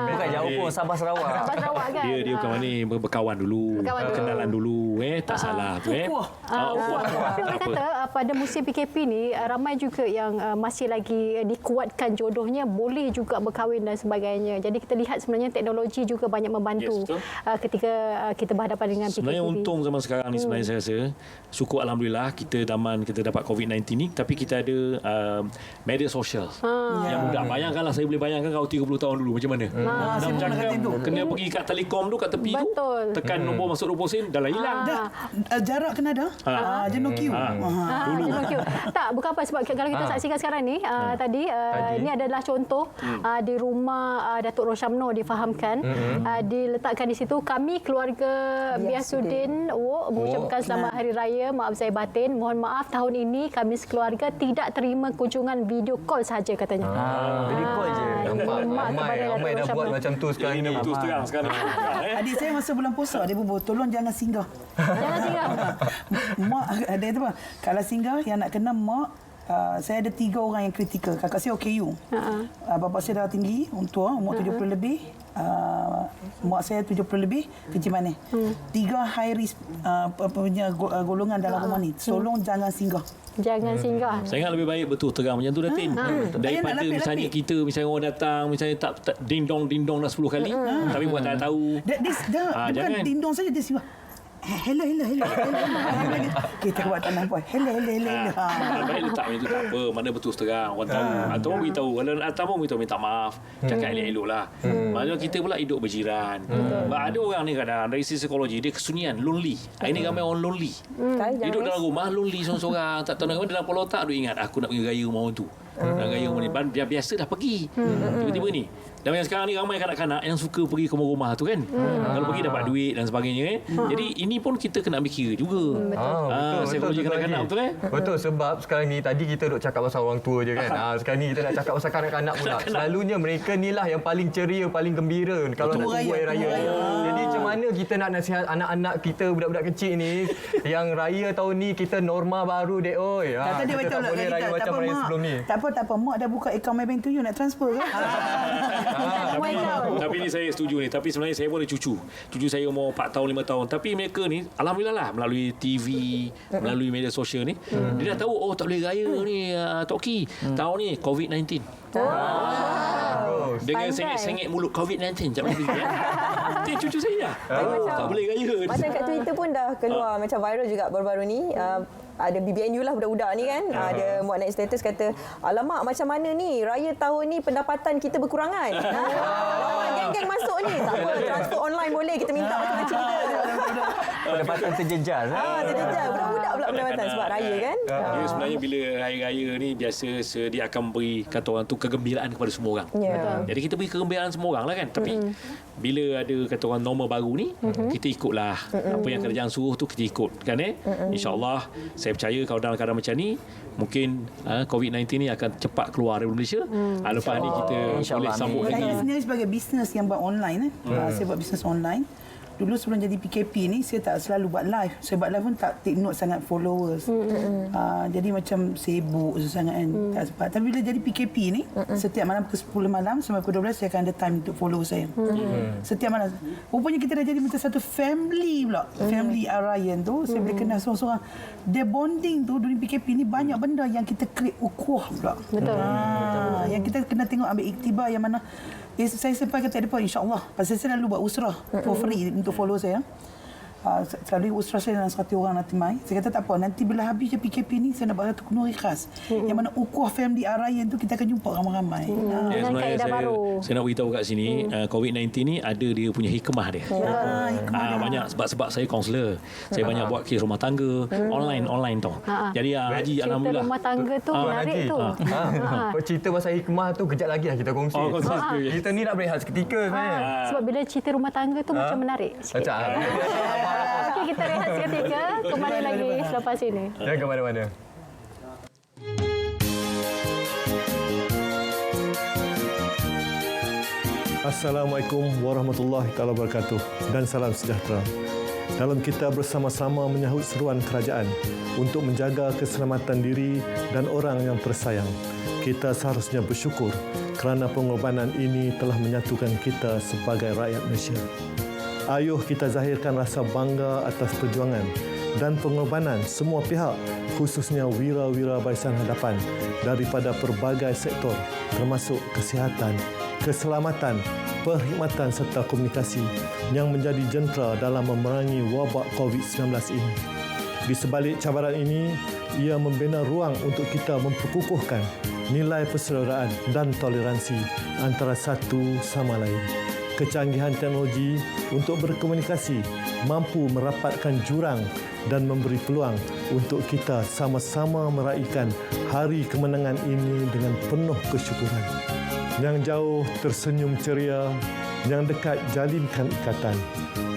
Bukan jauh pun, Sabah Sarawak. Sabah Sarawak kan. Dia bukan mana berkawan dulu. Kenalan dulu tak salah tu Tapi orang kata pada musim PKP ni ramai juga yang masih lagi dikuatkan jodohnya, boleh juga berkahwin dan sebagainya. Jadi kita lihat sebenarnya teknologi juga banyak membantu ketika kita berhadapan dengan PKP. Sebenarnya untung zaman sekarang ni sebenarnya saya rasa syukur alhamdulillah kita dapat COVID-19 ni, tapi kita ada media sosial yang mudah. Bayangkanlah, saya boleh bayangkan kalau 30 tahun dulu macam mana. Nak bercakap kena pergi kat telekom tu kat tepi tu, tekan nombor masuk 20 sen dah hilang. Jarak kena ada. Jenuh queue. Dulu. Tak, bukan apa, sebab kalau kita saksikan sekarang ni tadi ini adalah contoh di rumah Datuk Roshamno difahamkan, diletakkan di situ, kami keluarga Biasuddin mengucapkan selamat Hari Raya, maaf zahir batin. Mohon maaf tahun ini kami sekeluarga tidak terima kunjungan video call saja katanya. Video call je. Ramai dah buat macam tu sekarang ni. Betul sekarang. Adik saya masa bulan puasa dia berbual, tolong jangan singgah. Jangan singgah. Mak ada tu apa? Kalau singgah yang nak kena mak, saya ada 3 orang yang kritikal. Kakak saya OKU. Bapa saya dah tinggi, tua, umur 70 lebih. Mak saya 70 lebih, kencing manis. 3 high risk golongan dalam rumah ni. Tolong jangan singgah. Jangan singgah. Saya ingat lebih baik betul terang macam tu Datin. Daripada misalnya kita, misalnya orang datang, misalnya tak ding dong dah 10 kali, tapi buat tak tahu. Bukan ding dong saja, dia singgah. Hello. Kita buat tak nampak. Hello. Baik letak macam tu tak apa. Mana betul terang orang tahu. Atau orang beritahu. Kalau atas pun beritahu minta maaf. Cakap elok-elok lah. Maksudnya kita pula hidup berjiran. Ada orang ni kadang dari sisi psikologi dia kesunyian, lonely. Ini ramai orang lonely. Hidup dalam rumah lonely seorang-seorang. Tak tahu nak dalam kepala otak dia ingat aku nak pergi gaya rumah orang tu. Nak gaya rumah ni. Biasa dah pergi. Tiba-tiba ni. Dan yang sekarang ni ramai kanak-kanak yang suka pergi ke rumah tu kan. Kalau pergi dapat duit dan sebagainya. Jadi ini pun kita kena mikir juga. Psikologi kanak-kanak betul Betul, sebab sekarang ni tadi kita duk cakap pasal orang tua je kan. Sekarang ni kita nak cakap pasal kanak-kanak pula. Selalunya mereka ni lah yang paling ceria, paling gembira kalau nak tunggu Hari Raya. Jadi macam mana kita nak nasihat anak-anak kita, budak-budak kecil ni yang raya tahun ni kita norma baru dek oi. Kata dia betul lah. Boleh raya macam raya sebelum ni. Tak apa. Mak dah buka akaun MyBank to you, nak transfer ke? Tapi ni saya setuju ni. Tapi sebenarnya saya pun ada cucu. Cucu saya umur 4 tahun, 5 tahun. Tapi mereka ni, alhamdulillah lah, melalui TV, melalui media sosial ni, dia dah tahu, tak boleh raya ni, Tok Ki. Tahun ni, COVID-19. Dengan sengit-sengit mulut COVID-19. Macam mana dia cucu saya tak boleh raya. Macam kat Twitter pun dah keluar macam viral juga baru-baru ni. Ada BBNU lah budak-budak ni kan. Ada muat naik status kata, alamak macam mana ni raya tahun ni pendapatan kita berkurangan. Geng-geng masuk ni. Tak apa, transfer online boleh. Kita minta macam-macam kita. Pendapatan terjejas. Terjejas. Budak-budak pula pendapatan sebab raya kan. Dia sebenarnya bila hari raya ni biasa dia akan beri, kata orang tu, kegembiraan kepada semua orang. Jadi kita beri kegembiraan semua orang lah kan. Tapi bila ada kata orang normal baru ni, kita ikutlah apa yang kerajaan suruh tu, kita ikut kan InsyaAllah saya percaya kalau dalam keadaan macam ni mungkin COVID-19 ni akan cepat keluar dari Malaysia. Lepas ni kita boleh sambung lagi. Saya sendiri sebagai bisnes yang buat online saya buat bisnes online. Dulu sebelum jadi PKP ni saya tak selalu buat live. Saya buat live pun tak take note sangat followers. Jadi macam sibuk sangat kan. Tak sempat. Tapi bila jadi PKP ni, setiap malam pukul 10 malam sampai pukul 12 saya akan ada time untuk follow saya. Setiap malam. Rupanya kita dah jadi macam satu family pula. Family Arayan tu saya boleh kenal seorang-seorang. Dia bonding tu during PKP ni banyak benda yang kita create ukuah pula. Betul. Yang kita kena tengok, ambil iktibar yang mana. Saya sampai kata depan insya-Allah. Pasal saya selalu buat usrah for free untuk follow saya. Selalu usrah saya dalam 100 orang nanti mai. Saya kata tak apa, nanti bila habis je PKP ni saya nak buat satu kunuri khas. Yang mana ukuah family Arayan tu kita akan jumpa ramai-ramai. Sebenarnya saya nak beritahu kat sini, COVID-19 ni ada dia punya hikmah dia. Banyak sebab saya kaunselor. Saya banyak buat kes rumah tangga online tau. Jadi Haji alhamdulillah. Rumah tangga tu menarik tu. Cerita pasal hikmah tu kejap lagi lah kita kongsi. Kita ni nak berehat seketika sebenarnya. Sebab bila cerita rumah tangga tu macam menarik sikit. Okey, kita rehat seketika. Kembali lagi selepas ini. Jangan ke mana-mana. Assalamualaikum warahmatullahi wabarakatuh dan salam sejahtera. Dalam kita bersama-sama menyahut seruan kerajaan untuk menjaga keselamatan diri dan orang yang tersayang, kita seharusnya bersyukur kerana pengorbanan ini telah menyatukan kita sebagai rakyat Malaysia. Ayuh kita zahirkan rasa bangga atas perjuangan dan pengorbanan semua pihak, khususnya wira-wira barisan hadapan daripada pelbagai sektor termasuk kesihatan, keselamatan, perkhidmatan serta komunikasi yang menjadi jentera dalam memerangi wabak COVID-19 ini. Di sebalik cabaran ini, ia membina ruang untuk kita memperkukuhkan nilai persaudaraan dan toleransi antara satu sama lain. Kecanggihan teknologi untuk berkomunikasi mampu merapatkan jurang dan memberi peluang untuk kita sama-sama meraihkan hari kemenangan ini dengan penuh kesyukuran. Yang jauh tersenyum ceria, yang dekat jalinkan ikatan.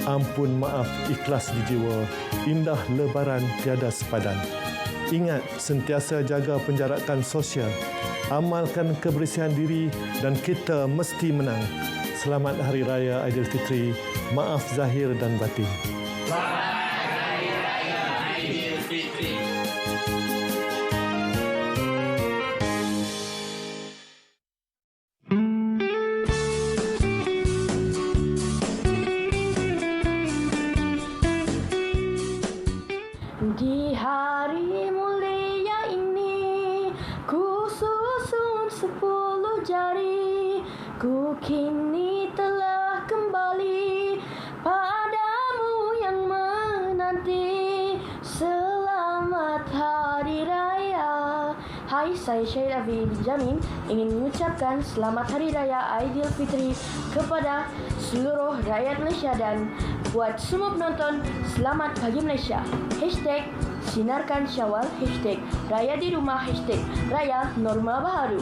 Ampun maaf ikhlas di jiwa, indah lebaran tiada sepadan. Ingat sentiasa jaga penjarakan sosial, amalkan kebersihan diri dan kita mesti menang. Selamat Hari Raya Aidilfitri, maaf zahir dan batin. Selamat Hari Raya Aidilfitri. Di hari mulia ini, ku susun 10 jari, ku kini telah kembali padamu yang menanti. Selamat Hari Raya. Hai, saya Syahid Afi Jamin ingin mengucapkan Selamat Hari Raya Aidilfitri kepada seluruh rakyat Malaysia dan buat semua penonton, selamat pagi Malaysia. Hashtag Sinarkan Syawal, hashtag Raya di Rumah, hashtag Raya Norma Baharu.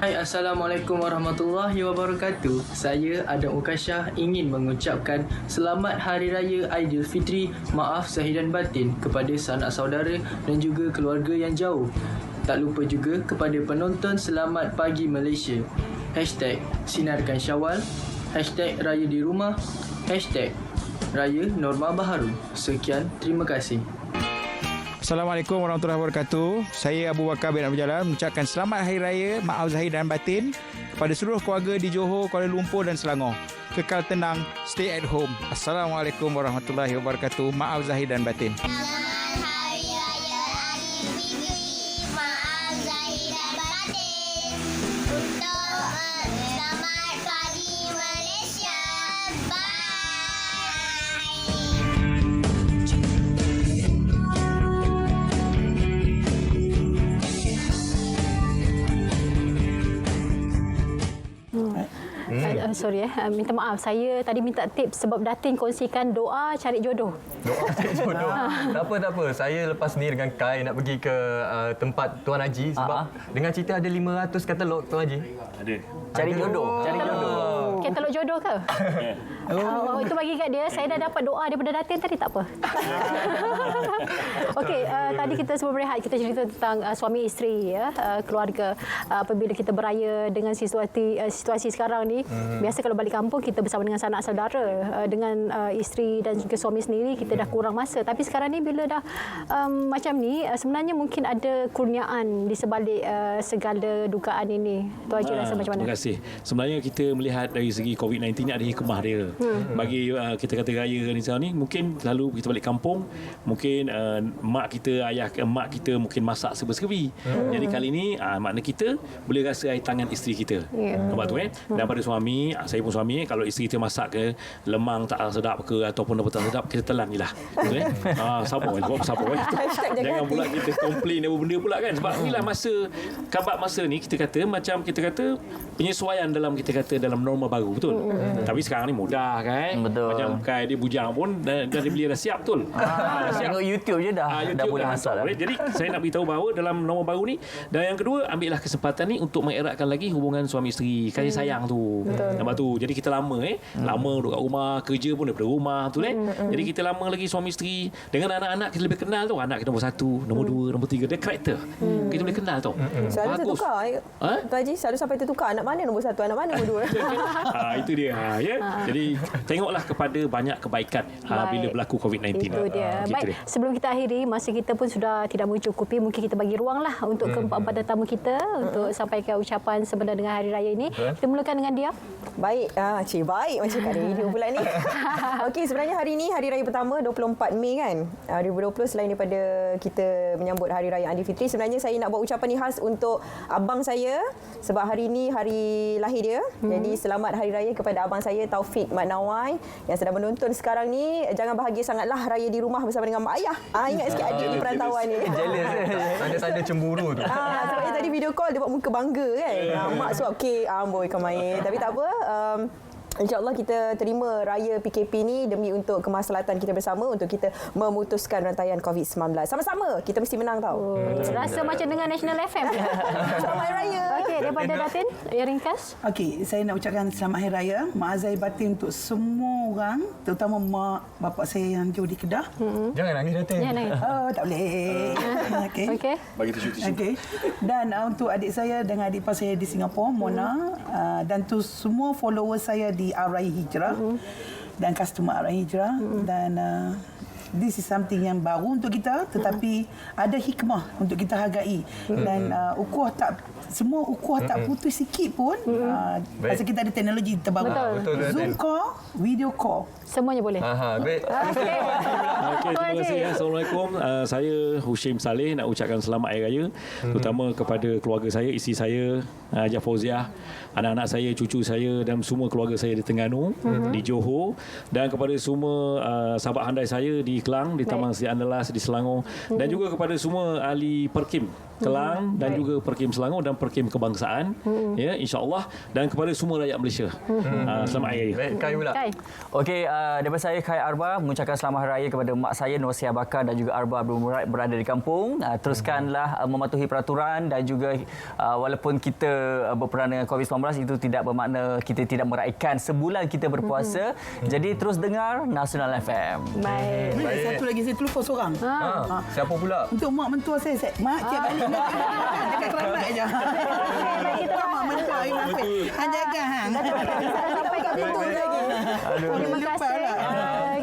Hai, Assalamualaikum warahmatullahi wabarakatuh. Saya Adam Ukasyah ingin mengucapkan Selamat Hari Raya Aidilfitri, maaf zahir dan batin kepada sanak saudara dan juga keluarga yang jauh. Tak lupa juga kepada penonton, selamat pagi Malaysia. Hashtag Sinarkan Syawal, hashtag Raya di Rumah, hashtag Raya Norma Baharu. Sekian, terima kasih. Assalamualaikum warahmatullahi wabarakatuh. Saya Abu Bakar bin Abdul Jalal mengucapkan Selamat Hari Raya, maaf zahir dan batin kepada seluruh keluarga di Johor, Kuala Lumpur dan Selangor. Kekal tenang, stay at home. Assalamualaikum warahmatullahi wabarakatuh. Maaf zahir dan batin. Sorry minta maaf, saya tadi minta tips sebab Datin kongsikan doa cari jodoh. Doa cari jodoh. Tak apa. Saya lepas ni dengan Kai nak pergi ke tempat Tuan Haji sebab dengan cerita ada 500 katalog Tuan Haji. Ada. Cari jodoh. Katalog jodoh ke? Itu bagi kat dia. Saya dah dapat doa daripada Datin tadi, tak apa. Okey, tadi kita semua berehat, kita cerita tentang suami isteri, ya, keluarga. Apabila kita beraya dengan situasi sekarang ni, biasa kalau balik kampung kita bersama dengan sanak saudara, dengan isteri dan juga suami sendiri kita dah kurang masa. Tapi sekarang ni bila dah macam ni, sebenarnya mungkin ada kurniaan di sebalik segala dugaan ini. Tuan Haji rasa macam mana? Terima kasih. Sebenarnya kita melihat dari segi COVID-19 ni ada hikmah dia. Bagi kita kata raya ni sekarang ni, mungkin lalu kita balik kampung, mungkin mak kita, mak kita mungkin masak serba-serbi. Jadi kali ni makna kita boleh rasa air tangan isteri kita. Nampak tu Dan pada suami, saya pun suami, kalau isteri kita masak ke lemang tak sedap ke ataupun apa tak sedap, kita telan je lah. Sabar. Jangan pula kita komplain apa benda pula kan. Sebab inilah masa ni kita kata penyesuaian dalam norma baru, betul. Tapi sekarang ni mudah kan. Betul. Macam Kai dia bujang pun dah beli dah siap, betul. Tengok YouTube je dah boleh masak dah. Jadi saya nak beritahu bahawa dalam norma baru ni, dan yang kedua, ambillah kesempatan ni untuk mengeratkan lagi hubungan suami isteri, kasih sayang tu. Nampak tu. Jadi kita lama duduk kat rumah, kerja pun daripada rumah, betul Jadi kita lama lagi suami isteri. Dengan anak-anak kita lebih kenal tu. Anak kita nombor 1, nombor 2, nombor 3, dia karakter. Kita boleh kenal tu. Selalu tertukar. Tuan Haji selalu sampai tertukar. Anak mana nombor 1, anak mana nombor 2. Itu dia. Jadi tengoklah kepada banyak kebaikan bila berlaku COVID-19. Itu dia. Baik, sebelum kita akhiri, masa kita pun sudah tidak mencukupi. Mungkin kita bagi ruanglah untuk keempat-empat tetamu kita untuk sampaikan ucapan sebenar dengan Hari Raya ini. Kita mulakan dengan dia. Baik, baik macam kat radio pula ni. Okey, sebenarnya hari ini hari raya pertama 24 Mei kan. 2020, selain daripada kita menyambut Hari Raya Aidilfitri, sebenarnya saya nak buat ucapan ni khas untuk abang saya sebab hari ini hari lahir dia. Jadi selamat Hari Raya kepada abang saya Taufik Mat Nawai yang sedang menonton sekarang ni. Jangan bahagia sangatlah raya di rumah bersama dengan mak ayah. Ingat sikit adik di perantauan ni. Jealous. Tanda-tanda cemburu tu. Sebabnya tadi video call dia buat muka bangga kan. Mak suap kek, amboi ikan main. Tapi tak apa. InsyaAllah kita terima raya PKP ni demi untuk kemaslahatan kita bersama untuk kita memutuskan rantaian COVID-19. Sama-sama, kita mesti menang tau. Rasa macam dengan National FM. Selamat Hari Raya. Okey, daripada Datin, yang ringkas. Okey, saya nak ucapkan selamat Hari Raya. Mak Zahir batin untuk semua orang, terutama mak bapak saya yang jauh di Kedah. Jangan nangis, Datin. Jangan nangis. Tak boleh. Okey. Okey. Bagi tisu-tisu. Okey. Dan untuk adik saya dengan adik ipar saya di Singapura, Mona, dan tu semua follower saya di Arai Hijrah dan customer Arai Hijrah dan this is something yang baru untuk kita tetapi ada hikmah untuk kita hargai dan semua ukuah tak putus sikit pun pasal kita ada teknologi terbaru. Betul. Zoom call, video call. Semuanya boleh. Baik. Okey, terima kasih. Assalamualaikum. Saya Hushim Saleh nak ucapkan selamat Hari Raya terutama kepada keluarga saya, isteri saya Haja Fauziah, anak-anak saya, cucu saya dan semua keluarga saya di Terengganu, di Johor dan kepada semua sahabat handai saya di Kelang, di Taman Seri Andalas, di Selangor dan juga kepada semua ahli Perkim Kelang dan juga Perkim Selangor dan Perkim Kebangsaan, ya, insya-Allah, dan kepada semua rakyat Malaysia. Selamat Hari Raya. Baik, Kai pula. Okey, daripada saya Kai Arba mengucapkan selamat Hari Raya kepada mak saya Nur Sia Bakar dan juga Arba Abdul Murad berada di kampung. Teruskanlah mematuhi peraturan dan juga walaupun kita berperang dengan COVID-19 itu tidak bermakna kita tidak meraihkan sebulan kita berpuasa. Jadi terus dengar Nasional FM. Baik. Satu lagi saya terlupa seorang. Siapa pula? Untuk mak mentua saya. Mak cik balik dekat kerabat je. Kita mak mentua jaga Sampai kat situ lagi. Terima kasih.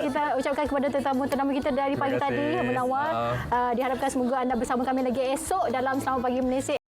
Kita ucapkan kepada tetamu-tetamu kita dari pagi tadi menawar. Diharapkan semoga anda bersama kami lagi esok dalam Selamat Pagi Malaysia.